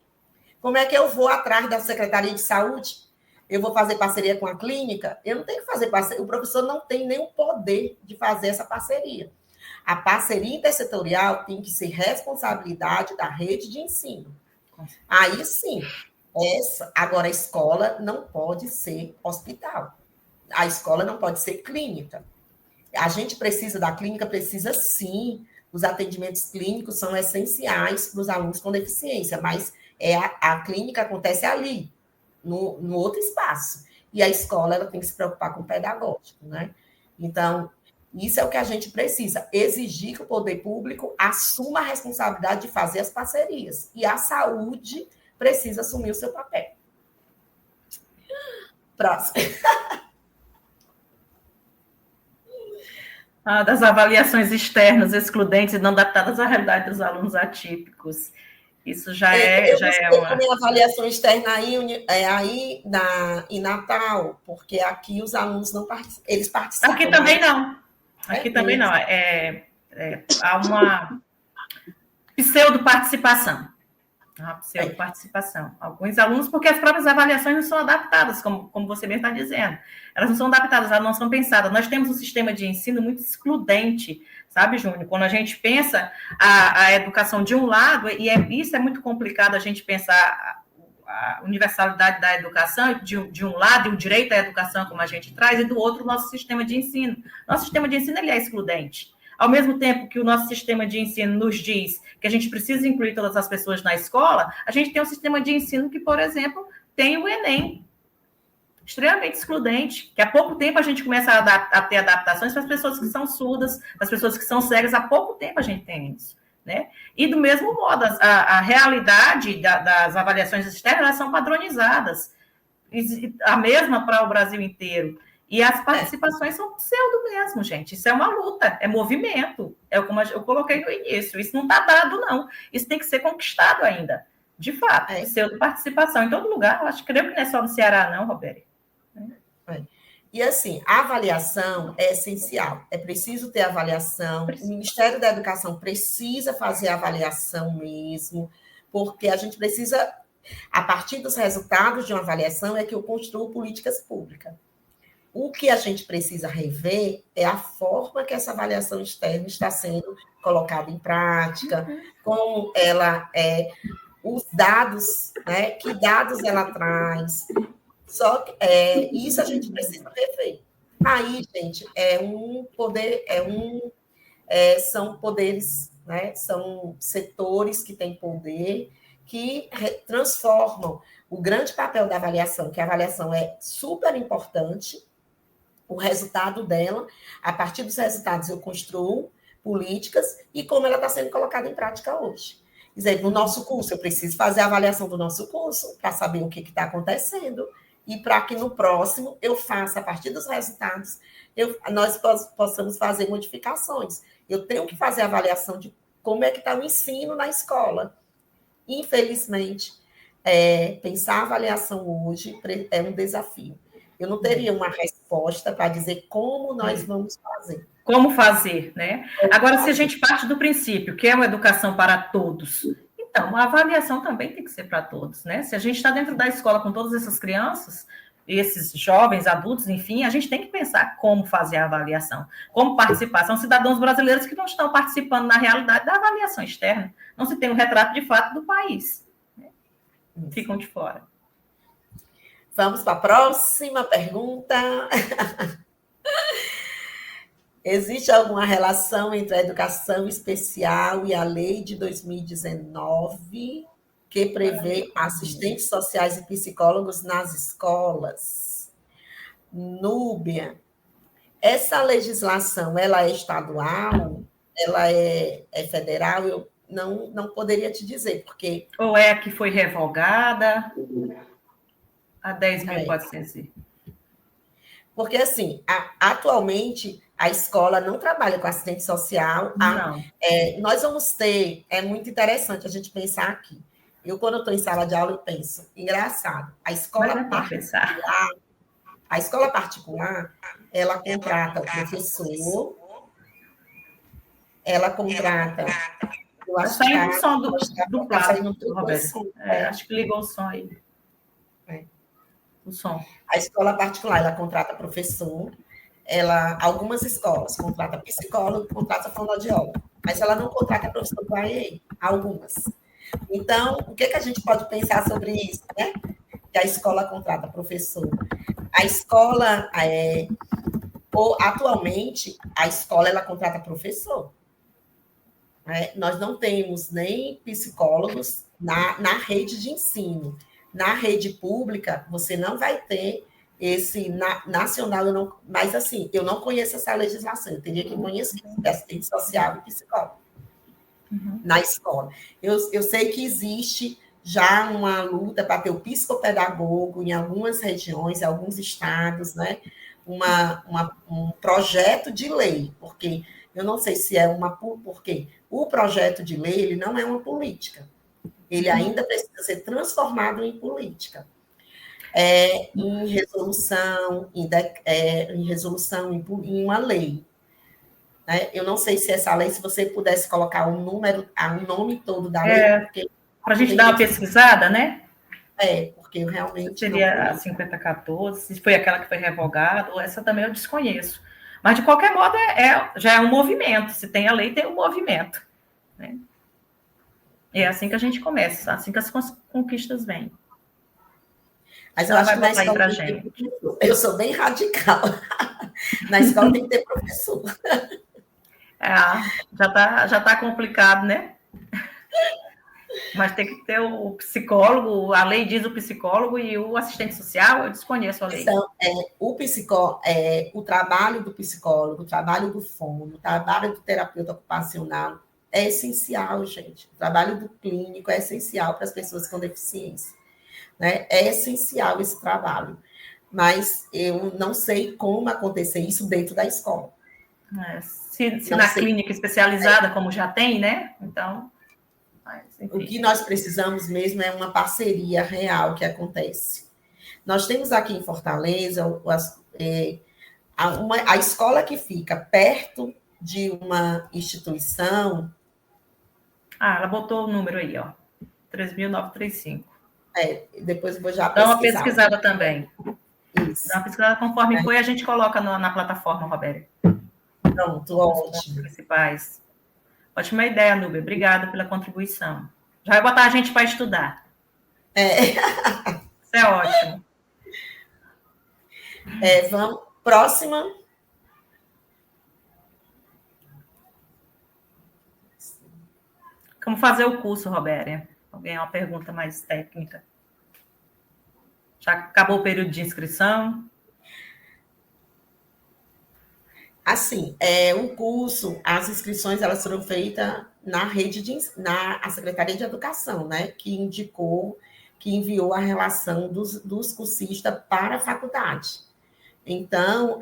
Como é que eu vou atrás da Secretaria de Saúde? Eu vou fazer parceria com a clínica? Eu não tenho que fazer parceria. O professor não tem nem o poder de fazer essa parceria. A parceria intersetorial tem que ser responsabilidade da rede de ensino. Aí sim, Agora, a escola não pode ser hospital. A escola não pode ser clínica. A gente precisa da clínica, precisa sim. Os atendimentos clínicos são essenciais para os alunos com deficiência, mas a clínica acontece ali, no outro espaço. E a escola ela tem que se preocupar com o pedagógico, né? Então, isso é o que a gente precisa, exigir que o poder público assuma a responsabilidade de fazer as parcerias. E a saúde precisa assumir o seu papel. Próximo. Das avaliações externas, excludentes e não adaptadas à realidade dos alunos atípicos. Isso já é uma... também avaliação externa aí em Natal, porque aqui os alunos não participam, eles participam. Aqui também não. Aqui também não. Há uma pseudo-participação. Alguns alunos, porque as próprias avaliações não são adaptadas, como você mesmo está dizendo. Elas não são adaptadas, elas não são pensadas. Nós temos um sistema de ensino muito excludente, sabe, Júnior? Quando a gente pensa a educação de um lado, isso é muito complicado a gente pensar a universalidade da educação de um lado, e o direito à educação, como a gente traz, e do outro, o nosso sistema de ensino. Nosso sistema de ensino ele é excludente. Ao mesmo tempo que o nosso sistema de ensino nos diz que a gente precisa incluir todas as pessoas na escola, a gente tem um sistema de ensino que, por exemplo, tem o Enem, extremamente excludente, que há pouco tempo a gente começa a ter adaptações para as pessoas que são surdas, para as pessoas que são cegas, há pouco tempo a gente tem isso, né? E do mesmo modo, a realidade das avaliações externas, elas são padronizadas, a mesma para o Brasil inteiro. E as participações são pseudo mesmo, gente. Isso é uma luta, é movimento. É como eu coloquei no início. Isso não está dado, não. Isso tem que ser conquistado ainda. De fato, pseudo-participação em todo lugar. Creio que não é só no Ceará, não, Roberto. E assim, a avaliação é essencial. É preciso ter avaliação. O Ministério da Educação precisa fazer avaliação mesmo, porque a gente precisa, a partir dos resultados de uma avaliação, é que eu construo políticas públicas. O que a gente precisa rever é a forma que essa avaliação externa está sendo colocada em prática, como ela os dados, né? Que dados ela traz. Só que isso a gente precisa rever. Aí, gente, são poderes, né? São setores que têm poder que transformam o grande papel da avaliação, que a avaliação é super importante. O resultado dela, a partir dos resultados eu construo políticas e como ela está sendo colocada em prática hoje. Por exemplo, no nosso curso, eu preciso fazer a avaliação do nosso curso para saber o que está acontecendo e para que no próximo eu faça, a partir dos resultados, nós possamos fazer modificações. Eu tenho que fazer a avaliação de como é que está o ensino na escola. Infelizmente, pensar a avaliação hoje é um desafio. Eu não teria uma resposta para dizer como nós vamos fazer. Como fazer, né? Agora, se a gente parte do princípio que é uma educação para todos, então a avaliação também tem que ser para todos, né? Se a gente está dentro da escola com todas essas crianças, esses jovens, adultos, enfim, a gente tem que pensar como fazer a avaliação, como participar. São cidadãos brasileiros que não estão participando na realidade da avaliação externa. Não se tem um retrato de fato do país, né? Ficam de fora. Vamos para a próxima pergunta. Existe alguma relação entre a educação especial e a lei de 2019 que prevê assistentes sociais e psicólogos nas escolas? Núbia, essa legislação, ela é estadual? Ela é federal? Eu não poderia te dizer, porque... Ou é a que foi revogada... A 10.400. Porque, assim, atualmente, a escola não trabalha com assistente social. Não. Nós vamos ter... É muito interessante a gente pensar aqui. Eu, quando eu estou em sala de aula, eu penso, engraçado, a escola particular, ela contrata o professor, ela contrata... Está saindo o som do quadro, Roberto. Acho que ligou o som aí. O som. A escola particular, ela contrata professor, algumas escolas contratam psicólogo, contratam fonoaudiólogo, mas ela não contrata professor do AEE, algumas. Então, o que a gente pode pensar sobre isso, né? Que a escola contrata professor. A escola, atualmente, a escola ela contrata professor. Nós não temos nem psicólogos na rede de ensino. Na rede pública, você não vai ter esse nacional, mas assim, eu não conheço essa legislação, eu teria que conhecer assistente social e psicólogo na escola. Eu sei que existe já uma luta para ter o psicopedagogo em algumas regiões, em alguns estados, né? Um projeto de lei, porque eu não sei se é porque o projeto de lei ele não é uma política, ele ainda precisa ser transformado em política. Em resolução, em uma lei. Né? Eu não sei se essa lei, se você pudesse colocar o nome todo da lei, para a gente dar uma pesquisada, né? Porque eu realmente seria a 5014, se foi aquela que foi revogada, ou essa também eu desconheço. Mas, de qualquer modo, já é um movimento. Se tem a lei, tem um movimento. Né? É assim que a gente começa, assim que as conquistas vêm. Mas eu acho que na escola eu sou bem radical. Na escola tem que ter professor. Já tá complicado, né? Mas tem que ter o psicólogo, a lei diz o psicólogo e o assistente social, eu desconheço a lei. Então, o trabalho do psicólogo, o trabalho do fono, o trabalho do terapeuta ocupacional é essencial, gente. O trabalho do clínico é essencial para as pessoas com deficiência. Né? É essencial esse trabalho. Mas eu não sei como acontecer isso dentro da escola. Se na clínica especializada, como já tem, né? Então... O que nós precisamos mesmo é uma parceria real que acontece. Nós temos aqui em Fortaleza a escola que fica perto de uma instituição. Ela botou o número aí, ó. 3.935. Depois eu vou já pesquisar. Dá uma pesquisada também. Isso. Dá uma pesquisada conforme foi, a gente coloca na plataforma, Roberto. Pronto, ótimo. Principais. Ótima ideia, Núbia. Obrigada pela contribuição. Já vai botar a gente para estudar. Isso é ótimo. Vamos. Próxima. Como fazer o curso, Robéria? Alguém uma pergunta mais técnica? Já acabou o período de inscrição? Assim, o curso, as inscrições elas foram feitas na a Secretaria de Educação, né? Que enviou a relação dos cursistas para a faculdade. Então,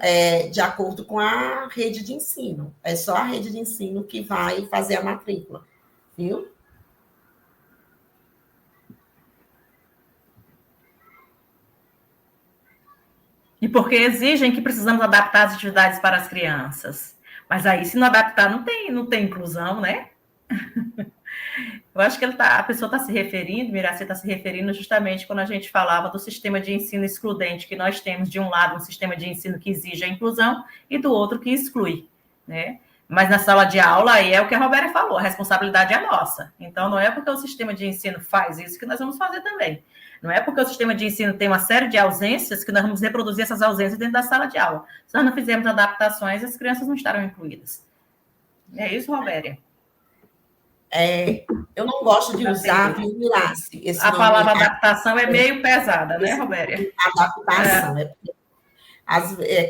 de acordo com a rede de ensino. É só a rede de ensino que vai fazer a matrícula, viu? E porque exigem que precisamos adaptar as atividades para as crianças. Mas aí, se não adaptar, não tem inclusão, né? Eu acho que a pessoa está se referindo, Miraci está se referindo justamente quando a gente falava do sistema de ensino excludente, que nós temos, de um lado, um sistema de ensino que exige a inclusão e do outro que exclui, né? Mas na sala de aula, aí é o que a Roberta falou, a responsabilidade é nossa. Então, não é porque o sistema de ensino faz isso que nós vamos fazer também. Não é porque o sistema de ensino tem uma série de ausências que nós vamos reproduzir essas ausências dentro da sala de aula. Se nós não fizermos adaptações, as crianças não estarão incluídas. É isso, Roberta? Eu não gosto de usar, viu, Miraci? A palavra adaptação é meio pesada, né, Roberta? Adaptação.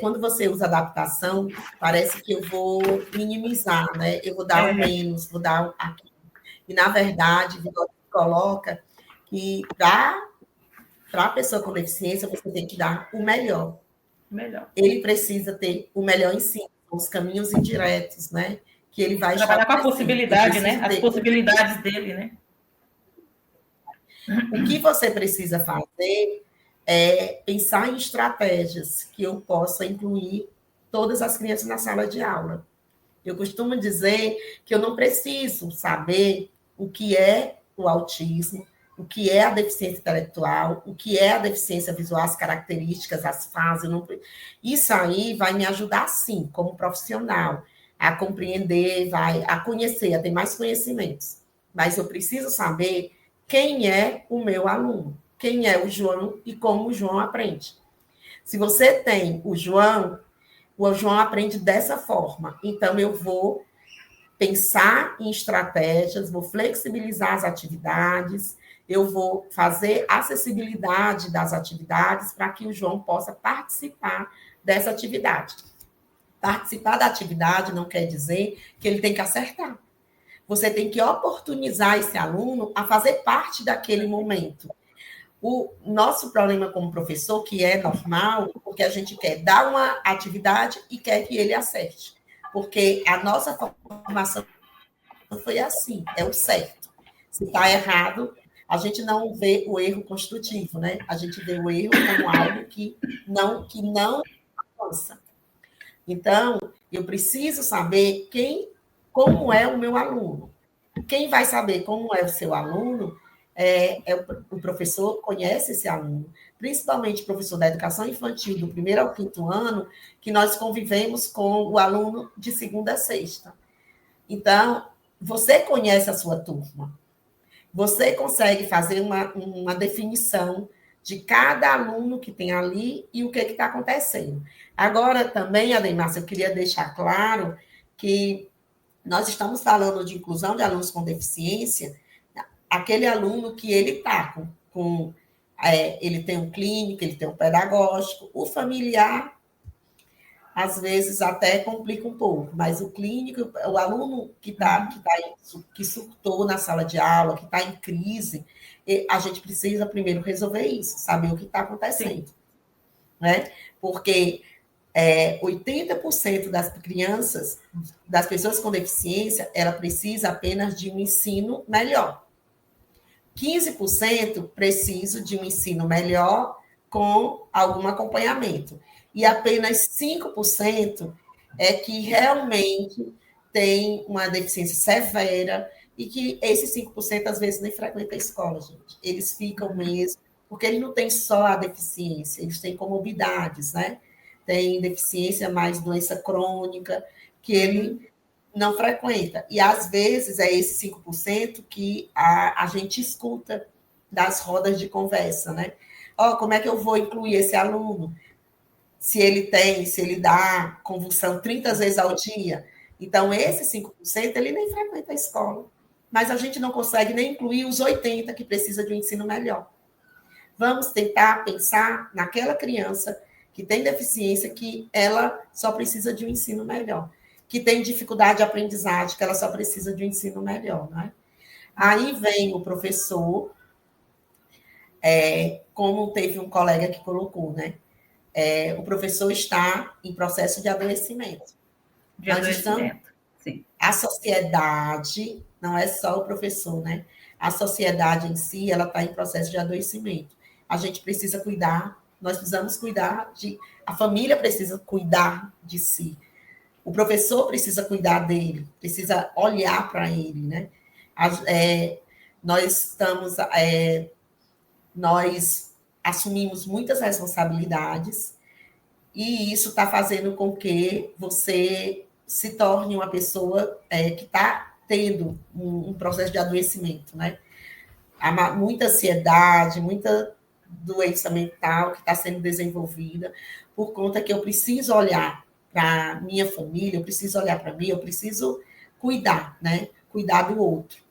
Quando você usa adaptação, parece que eu vou minimizar, né? Eu vou dar um menos, vou dar um aqui. E, na verdade, você coloca que para a pessoa com deficiência, você tem que dar o melhor. Ele precisa ter o melhor ensino, os caminhos indiretos, né? Que ele vai trabalhar com a possibilidade, né? As possibilidades dele, né? O que você precisa fazer é pensar em estratégias que eu possa incluir todas as crianças na sala de aula. Eu costumo dizer que eu não preciso saber o que é o autismo, o que é a deficiência intelectual, o que é a deficiência visual, as características, as fases. Isso aí vai me ajudar, sim, como profissional, a compreender, a conhecer, a ter mais conhecimentos. mas eu preciso saber quem é o meu aluno, quem é o João e como o João aprende. Se você tem o João aprende dessa forma. Então, eu vou pensar em estratégias, vou flexibilizar as atividades, eu vou fazer acessibilidade das atividades para que o João possa participar dessa atividade. Participar da atividade não quer dizer que ele tem que acertar. Você tem que oportunizar esse aluno a fazer parte daquele momento. O nosso problema como professor, que é normal, porque a gente quer dar uma atividade e quer que ele acerte. Porque a nossa formação foi assim, é o certo. Se está errado, a gente não vê o erro construtivo, né? A gente vê o erro como algo que não avança. Então, eu preciso saber como é o meu aluno. Quem vai saber como é o seu aluno o professor conhece esse aluno, principalmente o professor da educação infantil, do 1º ao 5º ano, que nós convivemos com o aluno de 2ª a 6ª. Então, você conhece a sua turma, você consegue fazer uma definição de cada aluno que tem ali e o que está acontecendo. Agora, também, Ademar, eu queria deixar claro que nós estamos falando de inclusão de alunos com deficiência, aquele aluno que ele está ele tem um clínico, ele tem um pedagógico, o familiar, às vezes, até complica um pouco, mas o clínico, o aluno que surtou na sala de aula, que está em crise, a gente precisa primeiro resolver isso, saber o que está acontecendo. Né? Porque 80% das crianças, das pessoas com deficiência, ela precisa apenas de um ensino melhor. 15% preciso de um ensino melhor com algum acompanhamento. E apenas 5% é que realmente tem uma deficiência severa e que esses 5% às vezes nem frequentam a escola, gente. Eles ficam mesmo, porque eles não têm só a deficiência, eles têm comorbidades, né? Tem deficiência mais doença crônica, que ele não frequenta. E, às vezes, é esse 5% que a gente escuta das rodas de conversa, né? Como é que eu vou incluir esse aluno? Se ele dá convulsão 30 vezes ao dia. Então, esse 5%, ele nem frequenta a escola. Mas a gente não consegue nem incluir os 80% que precisa de um ensino melhor. Vamos tentar pensar naquela criança que tem deficiência, que ela só precisa de um ensino melhor, que tem dificuldade de aprendizagem, que ela só precisa de um ensino melhor, né? Aí vem o professor, como teve um colega que colocou, né? O professor está em processo de adoecimento. Sim. A sociedade, não é só o professor, né? A sociedade em si, ela está em processo de adoecimento. A gente precisa cuidar, nós precisamos cuidar a família precisa cuidar de si. O professor precisa cuidar dele, precisa olhar para ele, né? Nós assumimos muitas responsabilidades e isso está fazendo com que você se torne uma pessoa que está tendo um processo de adoecimento, né? Há muita ansiedade, muita doença mental que está sendo desenvolvida por conta que eu preciso olhar para minha família, eu preciso olhar para mim, eu preciso cuidar, né? Cuidar do outro.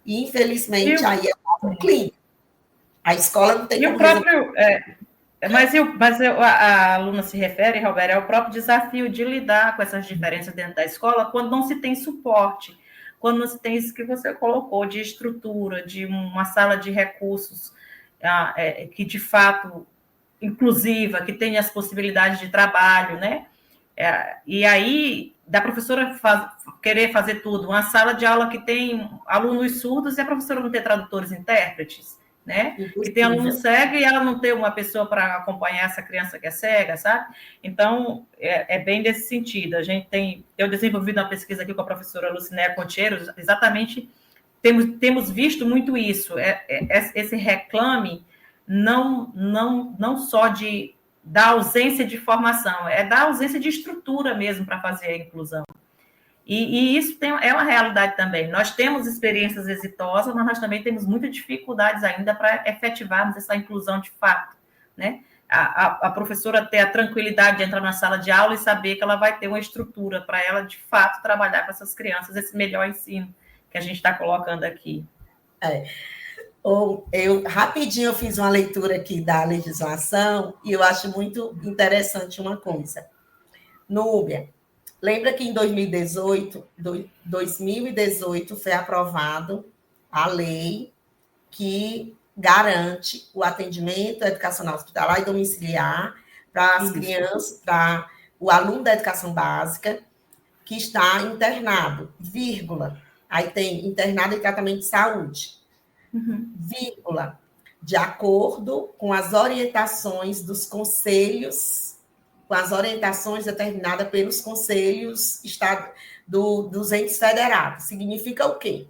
E, infelizmente, aí é um clínico. A escola não tem como resolver. Mas a aluna se refere, Roberto, ao próprio desafio de lidar com essas diferenças dentro da escola quando não se tem suporte, quando não se tem isso que você colocou, de estrutura, de uma sala de recursos que, de fato, inclusiva, que tenha as possibilidades de trabalho, né? E aí, da professora querer fazer tudo, uma sala de aula que tem alunos surdos e a professora não ter tradutores e intérpretes, né? Que tem aluno cego e ela não ter uma pessoa para acompanhar essa criança que é cega, sabe? Então, é bem desse sentido. Eu desenvolvi uma pesquisa aqui com a professora Lucinéia Concheiro, exatamente, temos visto muito isso, esse reclame não só da ausência de formação, da ausência de estrutura mesmo para fazer a inclusão. E isso é uma realidade também. Nós temos experiências exitosas, mas nós também temos muitas dificuldades ainda para efetivarmos essa inclusão de fato, né? A professora ter a tranquilidade de entrar na sala de aula e saber que ela vai ter uma estrutura para ela, de fato, trabalhar com essas crianças, esse melhor ensino que a gente está colocando aqui. Rapidinho eu fiz uma leitura aqui da legislação e eu acho muito interessante uma coisa. Núbia, lembra que em 2018 foi aprovado a lei que garante o atendimento educacional hospitalar e domiciliar para as crianças, para o aluno da educação básica que está internado, vírgula. Aí tem internado em tratamento de saúde, vírgula, de acordo com as orientações dos conselhos, com as orientações determinadas pelos conselhos dos entes federados. Significa o quê?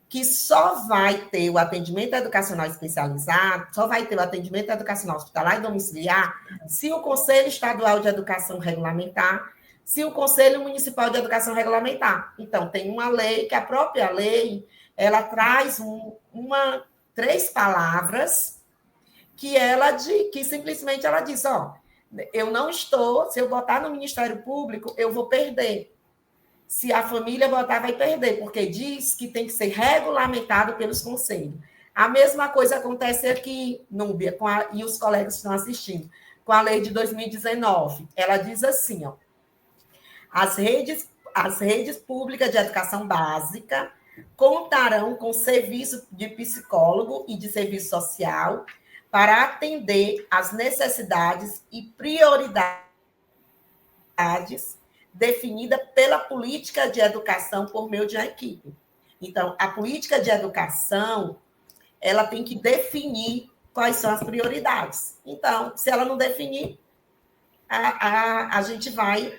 Que só vai ter o atendimento educacional especializado, só vai ter o atendimento educacional hospitalar e domiciliar se o Conselho Estadual de Educação regulamentar, se o Conselho Municipal de Educação regulamentar. Então, tem uma lei, que a própria lei, ela traz 3 palavras que simplesmente ela diz, eu não estou, se eu botar no Ministério Público, eu vou perder. Se a família botar, vai perder, porque diz que tem que ser regulamentado pelos conselhos. A mesma coisa acontece aqui, Núbia, e os colegas que estão assistindo, com a lei de 2019. Ela diz assim, as redes públicas de educação básica contarão com serviço de psicólogo e de serviço social para atender às necessidades e prioridades definida pela política de educação por meio de uma equipe. Então, a política de educação, ela tem que definir quais são as prioridades. Então, se ela não definir, a gente vai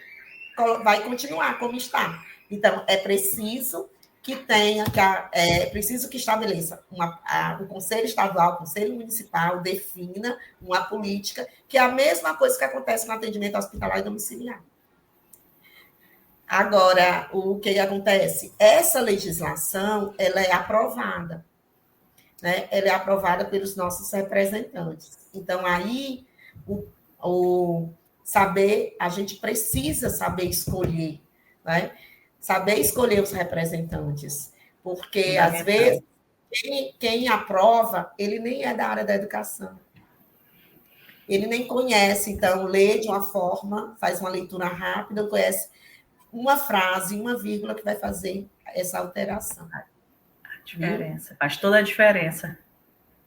continuar como está. Então, é preciso que estabeleça o Conselho Estadual, o Conselho Municipal, defina uma política, que é a mesma coisa que acontece no atendimento hospitalar e domiciliar. Agora, o que acontece? Essa legislação, ela é aprovada, né? Ela é aprovada pelos nossos representantes. Então, aí, a gente precisa saber escolher, né? Saber escolher os representantes, porque, às vezes, quem aprova, ele nem é da área da educação. Ele nem conhece, então, lê de uma forma, faz uma leitura rápida, conhece uma frase, uma vírgula que vai fazer essa alteração. A diferença, faz toda a diferença.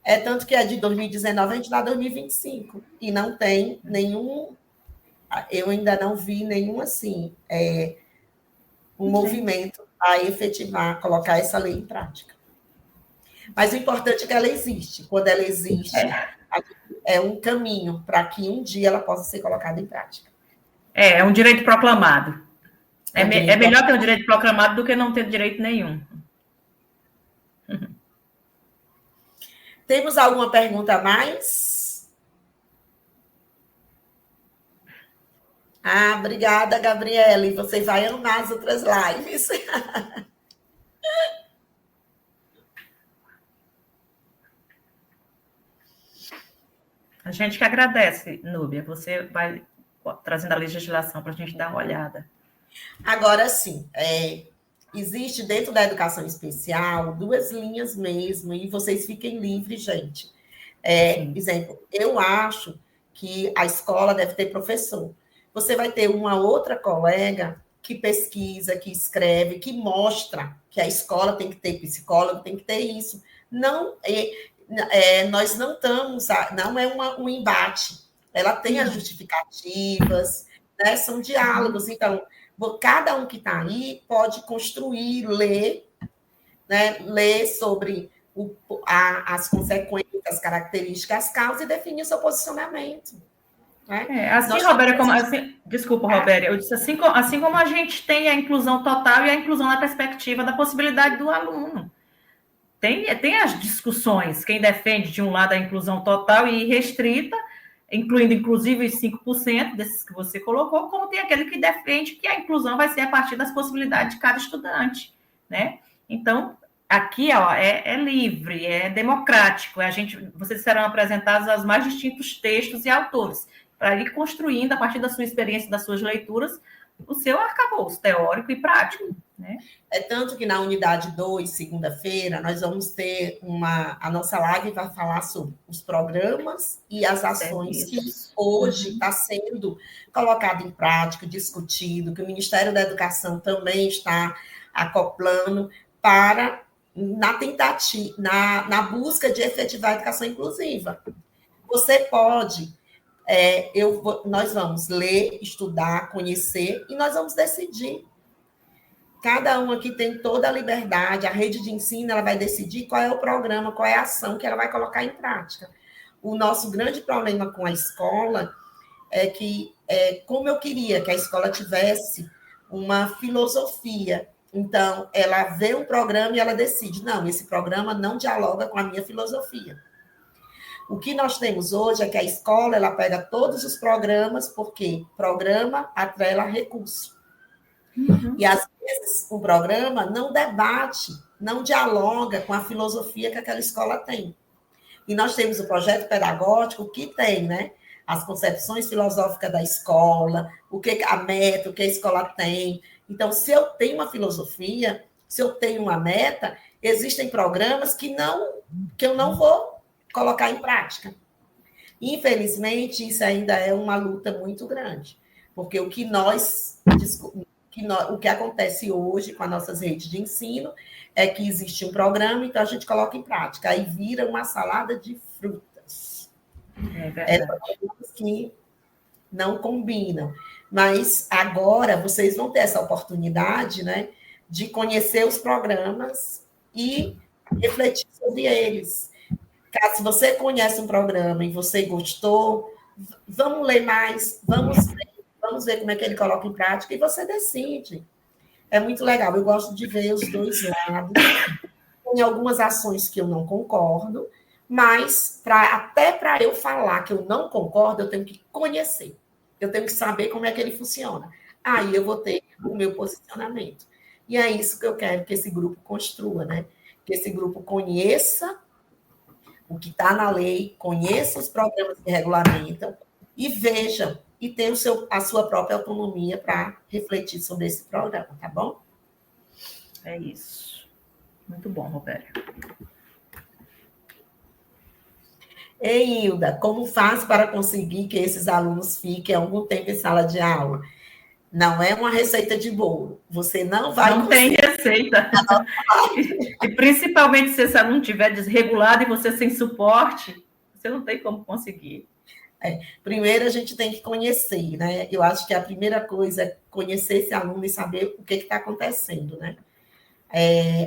É tanto que é de 2019, a gente dá 2025, e não tem nenhum, eu ainda não vi nenhum, assim, movimento a efetivar, colocar essa lei em prática. Mas o importante é que ela existe. Quando ela existe, é um caminho para que um dia ela possa ser colocada em prática. É um direito proclamado. É melhor ter um direito proclamado do que não ter direito nenhum. Temos alguma pergunta a mais? Obrigada, Gabriele. Você vai amar as outras lives. A gente que agradece, Núbia. Você vai trazendo a legislação para a gente dar uma olhada. Agora, sim, existe dentro da educação especial 2 linhas mesmo, e vocês fiquem livres, gente. Exemplo, eu acho que a escola deve ter professor. Você vai ter uma outra colega que pesquisa, que escreve, que mostra que a escola tem que ter psicólogo, tem que ter isso. Não, nós não estamos, não é um embate. Ela tem as justificativas, né? São diálogos. Então, cada um que está aí pode construir, ler, né? Ler sobre as consequências, as características, as causas e definir o seu posicionamento. Né? Desculpa, Robéria, eu disse assim como a gente tem a inclusão total e a inclusão na perspectiva da possibilidade do aluno. Tem as discussões, quem defende de um lado a inclusão total e restrita, incluindo inclusive os 5% desses que você colocou, como tem aquele que defende que a inclusão vai ser a partir das possibilidades de cada estudante, né? Então, aqui ó, é livre, é democrático, vocês serão apresentados os mais distintos textos e autores, para ir construindo, a partir da sua experiência, das suas leituras, o seu arcabouço teórico e prático, né? É tanto que na unidade 2, segunda-feira, nós vamos ter a nossa live vai falar sobre os programas e as ações que hoje está sendo colocado em prática, discutido, que o Ministério da Educação também está acoplando para na tentativa, na busca de efetivar a educação inclusiva. Você pode, nós vamos ler, estudar, conhecer e nós vamos decidir. Cada um aqui tem toda a liberdade, a rede de ensino ela vai decidir qual é o programa, qual é a ação que ela vai colocar em prática. O nosso grande problema com a escola é que, como eu queria que a escola tivesse uma filosofia, então ela vê um programa e ela decide, não, esse programa não dialoga com a minha filosofia. O que nós temos hoje é que a escola ela pega todos os programas, porque programa atrela recurso. Uhum. E, às vezes, o programa não debate, não dialoga com a filosofia que aquela escola tem. E nós temos o projeto pedagógico que tem, né? As concepções filosóficas da escola, o que a meta, o que a escola tem. Então, se eu tenho uma filosofia, se eu tenho uma meta, existem programas que eu não vou colocar em prática. Infelizmente, isso ainda é uma luta muito grande, porque o que acontece hoje com as nossas redes de ensino é que existe um programa, então a gente coloca em prática, aí vira uma salada de frutas. É verdade. Programas que não combinam. Mas agora vocês vão ter essa oportunidade, né, de conhecer os programas e refletir sobre eles. Se você conhece um programa e você gostou, vamos ler mais, vamos ver como é que ele coloca em prática e você decide. É muito legal, eu gosto de ver os dois lados. Tem algumas ações que eu não concordo, mas até para eu falar que eu não concordo, eu tenho que conhecer. Eu tenho que saber como é que ele funciona. Aí eu vou ter o meu posicionamento. E é isso que eu quero que esse grupo construa, né? Que esse grupo conheça o que está na lei, conheça os programas que regulamentam e veja e tenha a sua própria autonomia para refletir sobre esse programa, tá bom? É isso. Muito bom, Robério. Ei, Hilda, como faz para conseguir que esses alunos fiquem algum tempo em sala de aula? Não é uma receita de bolo. Você não vai conseguir. Não tem receita. E principalmente se esse aluno estiver desregulado e você sem suporte, você não tem como conseguir. Primeiro, a gente tem que conhecer, né? Eu acho que a primeira coisa é conhecer esse aluno e saber o que está acontecendo, né?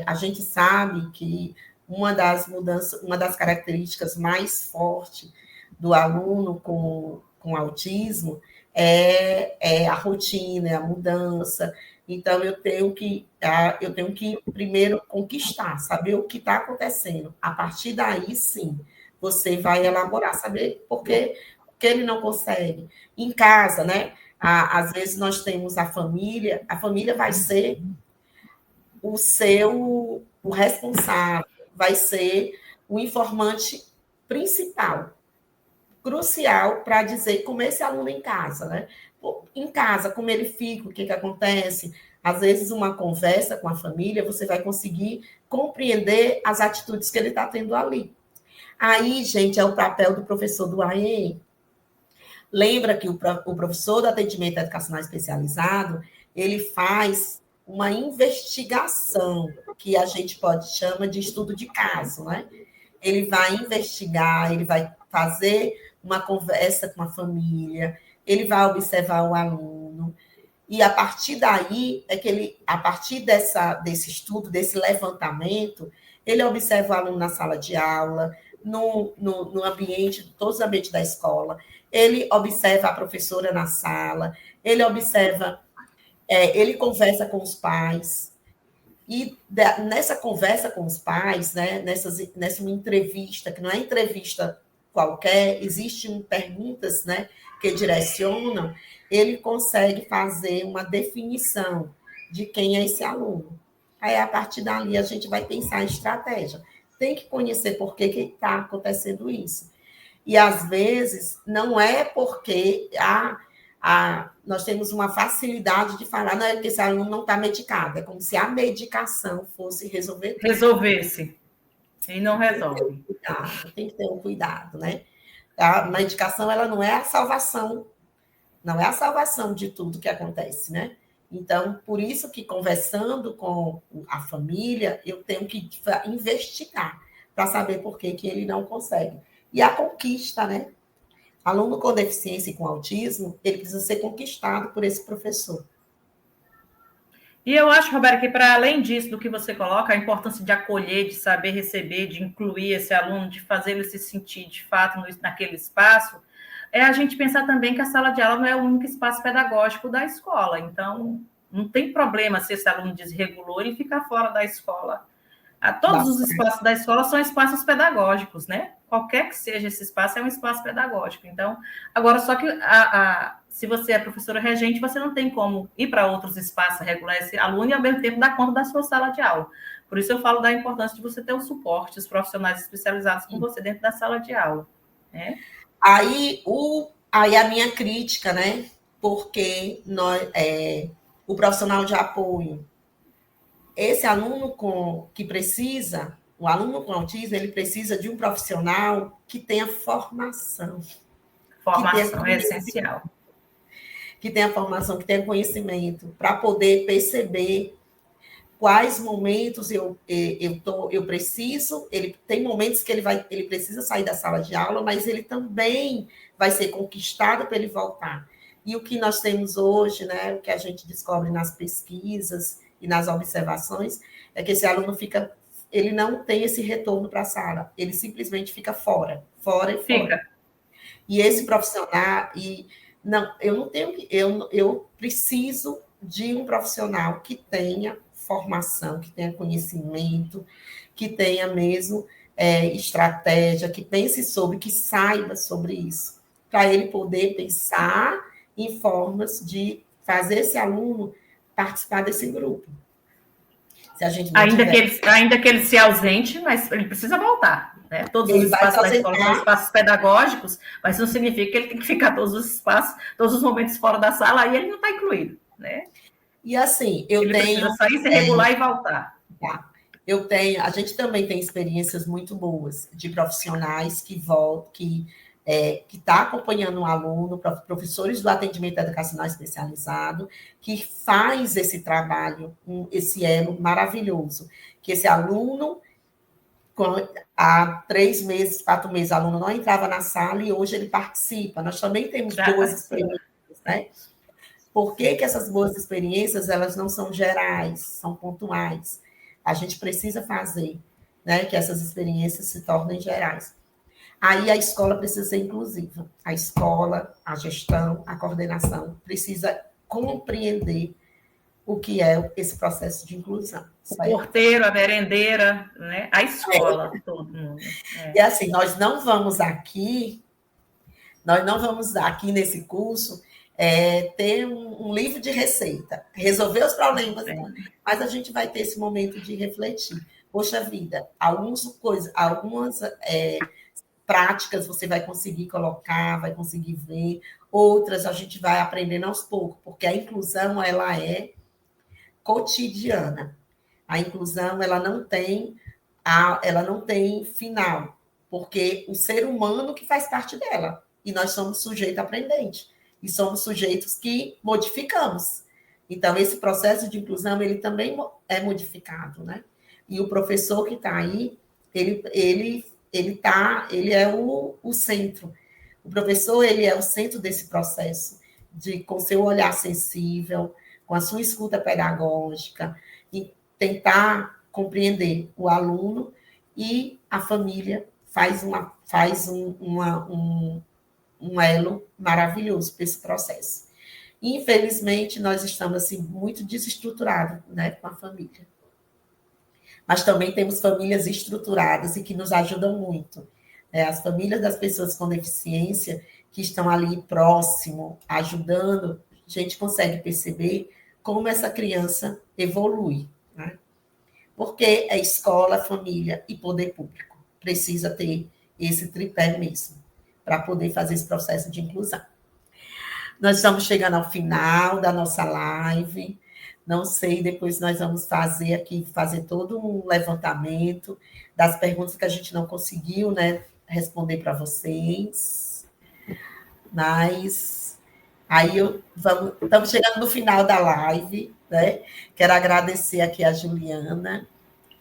A gente sabe que uma das mudanças, uma das características mais fortes do aluno com autismo é a rotina, é a mudança. Então, eu tenho que primeiro conquistar, saber o que está acontecendo. A partir daí, sim, você vai elaborar, saber por que ele não consegue. Em casa, né? Às vezes nós temos a família vai ser o responsável, vai ser o informante principal, crucial para dizer como esse aluno em casa, né? Em casa, como ele fica, o que acontece. Às vezes, uma conversa com a família, você vai conseguir compreender as atitudes que ele está tendo ali. Aí, gente, é o papel do professor do AEM. Lembra que o professor do atendimento educacional especializado, ele faz uma investigação, que a gente chama de estudo de caso, né? Ele vai investigar, ele vai fazer uma conversa com a família, ele vai observar o aluno, e a partir daí, a partir desse estudo, desse levantamento, ele observa o aluno na sala de aula, no ambiente, todos os ambientes da escola, ele observa a professora na sala, ele observa, ele conversa com os pais, e nessa conversa com os pais, né, nessa entrevista, que não é entrevista qualquer, existem perguntas, né, que direcionam, ele consegue fazer uma definição de quem é esse aluno. Aí, a partir dali, a gente vai pensar em estratégia. Tem que conhecer por que está acontecendo isso. E, às vezes, não é porque nós temos uma facilidade de falar, não é porque esse aluno não está medicado, é como se a medicação fosse resolver tudo. Resolvesse. E não resolve. Tem que ter um cuidado, né? A medicação, ela não é a salvação, não é a salvação de tudo que acontece, né? Então, por isso que conversando com a família, eu tenho que investigar para saber por que ele não consegue. E a conquista, né? Aluno com deficiência e com autismo, ele precisa ser conquistado por esse professor. E eu acho, Roberto, que para além disso, do que você coloca, a importância de acolher, de saber receber, de incluir esse aluno, de fazer ele se sentir de fato naquele espaço, é a gente pensar também que a sala de aula não é o único espaço pedagógico da escola. Então, não tem problema se esse aluno desregulou e ficar fora da escola. Todos os espaços da escola são espaços pedagógicos, né? Qualquer que seja esse espaço, é um espaço pedagógico. Então, agora, só que se você é professora regente, você não tem como ir para outros espaços, regular esse aluno e, ao mesmo tempo, dar conta da sua sala de aula. Por isso, eu falo da importância de você ter o suporte, os profissionais especializados com você dentro da sala de aula, né? Aí a minha crítica, né? Porque o profissional de apoio, esse aluno o aluno com autismo, ele precisa de um profissional que tenha formação. Formação é essencial. Que tenha formação, que tenha conhecimento, para poder perceber quais momentos eu preciso. Ele tem momentos que ele precisa sair da sala de aula, mas ele também vai ser conquistado para ele voltar. E o que nós temos hoje, né, o que a gente descobre nas pesquisas e nas observações, é que esse aluno ele não tem esse retorno para a sala, ele simplesmente fica fora e fora. E esse profissional, não, eu não tenho que, eu preciso de um profissional que tenha formação, que tenha conhecimento, que tenha mesmo estratégia, que pense sobre, que saiba sobre isso, para ele poder pensar em formas de fazer esse aluno participar desse grupo. Se a gente ainda que ele se ausente, mas ele precisa voltar. Né? Todos os espaços da escola são espaços pedagógicos, mas isso não significa que ele tem que ficar todos os espaços, todos os momentos fora da sala, aí ele não está incluído. Né? E assim, ele precisa sair, se regular e voltar. Tá. A gente também tem experiências muito boas de profissionais que está acompanhando um aluno, professores do atendimento educacional especializado, que faz esse trabalho, esse elo maravilhoso, que esse aluno, há 3 meses, 4 meses, o aluno não entrava na sala e hoje ele participa. Nós também temos boas experiências, né? Por que essas boas experiências, elas não são gerais, são pontuais? A gente precisa fazer, né, que essas experiências se tornem gerais. Aí a escola precisa ser inclusiva. A escola, a gestão, a coordenação precisa compreender o que é esse processo de inclusão. O porteiro, a merendeira, né? A escola, todo mundo. E assim, nós não vamos aqui nesse curso ter um livro de receita, resolver os problemas, mas a gente vai ter esse momento de refletir. Poxa vida, algumas práticas você vai conseguir colocar, vai conseguir ver, outras a gente vai aprendendo aos poucos, porque a inclusão, ela é cotidiana. A inclusão, ela não tem final, porque o ser humano que faz parte dela, e nós somos sujeitos aprendentes, e somos sujeitos que modificamos. Então, esse processo de inclusão, ele também é modificado, né? E o professor que está aí, ele é o centro. O professor, ele é o centro desse processo, com seu olhar sensível, com a sua escuta pedagógica, e tentar compreender o aluno, e a família faz um elo maravilhoso para esse processo. Infelizmente, nós estamos assim, muito desestruturados, né, com a família. Mas também temos famílias estruturadas e que nos ajudam muito. as famílias das pessoas com deficiência que estão ali próximo, ajudando, a gente consegue perceber como essa criança evolui, né? Porque é escola, família e poder público. Precisa ter esse tripé mesmo, para poder fazer esse processo de inclusão. Nós estamos chegando ao final da nossa live. Não sei, depois nós vamos fazer todo um levantamento das perguntas que a gente não conseguiu, né, responder para vocês. Mas aí estamos chegando no final da live, né? Quero agradecer aqui a Juliana,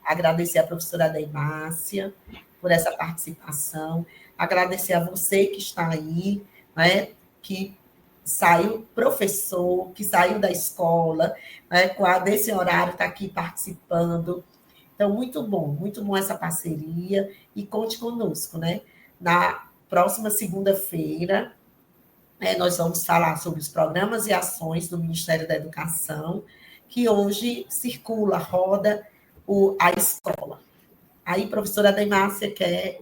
agradecer a professora Deimácia por essa participação, agradecer a você que está aí, né, que saiu professor, que saiu da escola, né, desse horário está aqui participando. Então, muito bom essa parceria, e conte conosco, né? Na próxima segunda-feira, nós vamos falar sobre os programas e ações do Ministério da Educação, que hoje roda a escola. Aí, professora Deimácia, quer...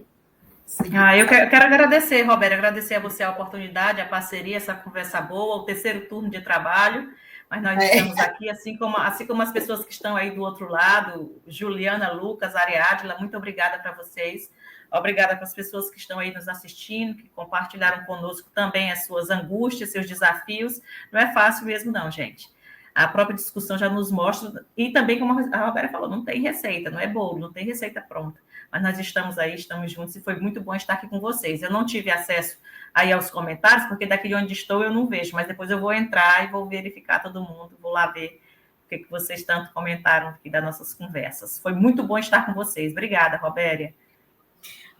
Eu quero agradecer, Roberto, agradecer a você a oportunidade, a parceria, essa conversa boa, o terceiro turno de trabalho, mas nós estamos aqui, assim como as pessoas que estão aí do outro lado, Juliana, Lucas, Ariadna, muito obrigada para vocês, obrigada para as pessoas que estão aí nos assistindo, que compartilharam conosco também as suas angústias, seus desafios. Não é fácil mesmo não, gente. A própria discussão já nos mostra, e também, como a Roberta falou, não tem receita, não é bolo, não tem receita pronta. Mas nós estamos aí, estamos juntos, e foi muito bom estar aqui com vocês. Eu não tive acesso aí aos comentários, porque daqui onde estou eu não vejo, mas depois eu vou entrar e vou verificar todo mundo, vou lá ver o que vocês tanto comentaram aqui das nossas conversas. Foi muito bom estar com vocês. Obrigada, Robéria.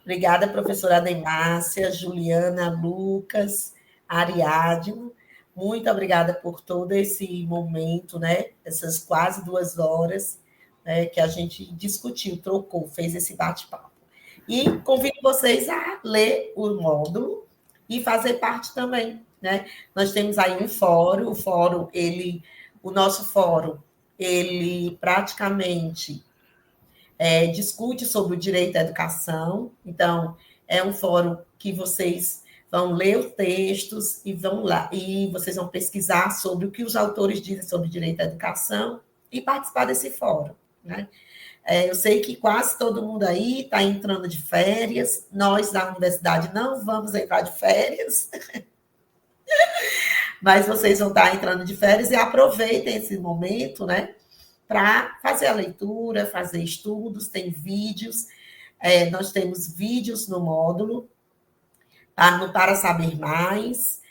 Obrigada, professora Deimácia, Juliana, Lucas, Ariadne. Muito obrigada por todo esse momento, né? Essas quase 2 horas, né, que a gente discutiu, trocou, fez esse bate-papo. E convido vocês a ler o módulo e fazer parte também, né? Nós temos aí um fórum, o nosso fórum, ele praticamente discute sobre o direito à educação. Então, é um fórum que vocês vão ler os textos e vão lá, e vocês vão pesquisar sobre o que os autores dizem sobre direito à educação e participar desse fórum, né? Eu sei que quase todo mundo aí está entrando de férias, nós da universidade não vamos entrar de férias, mas vocês vão estar entrando de férias e aproveitem esse momento, né, para fazer a leitura, fazer estudos, tem vídeos, nós temos vídeos no módulo, para saber mais,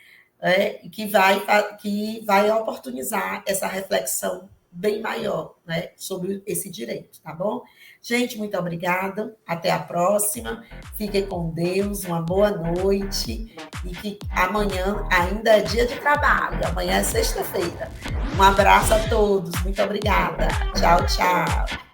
que vai oportunizar essa reflexão bem maior, né, sobre esse direito, tá bom? Gente, muito obrigada, até a próxima, fiquem com Deus, uma boa noite, e que amanhã ainda é dia de trabalho, amanhã é sexta-feira. Um abraço a todos, muito obrigada, tchau, tchau.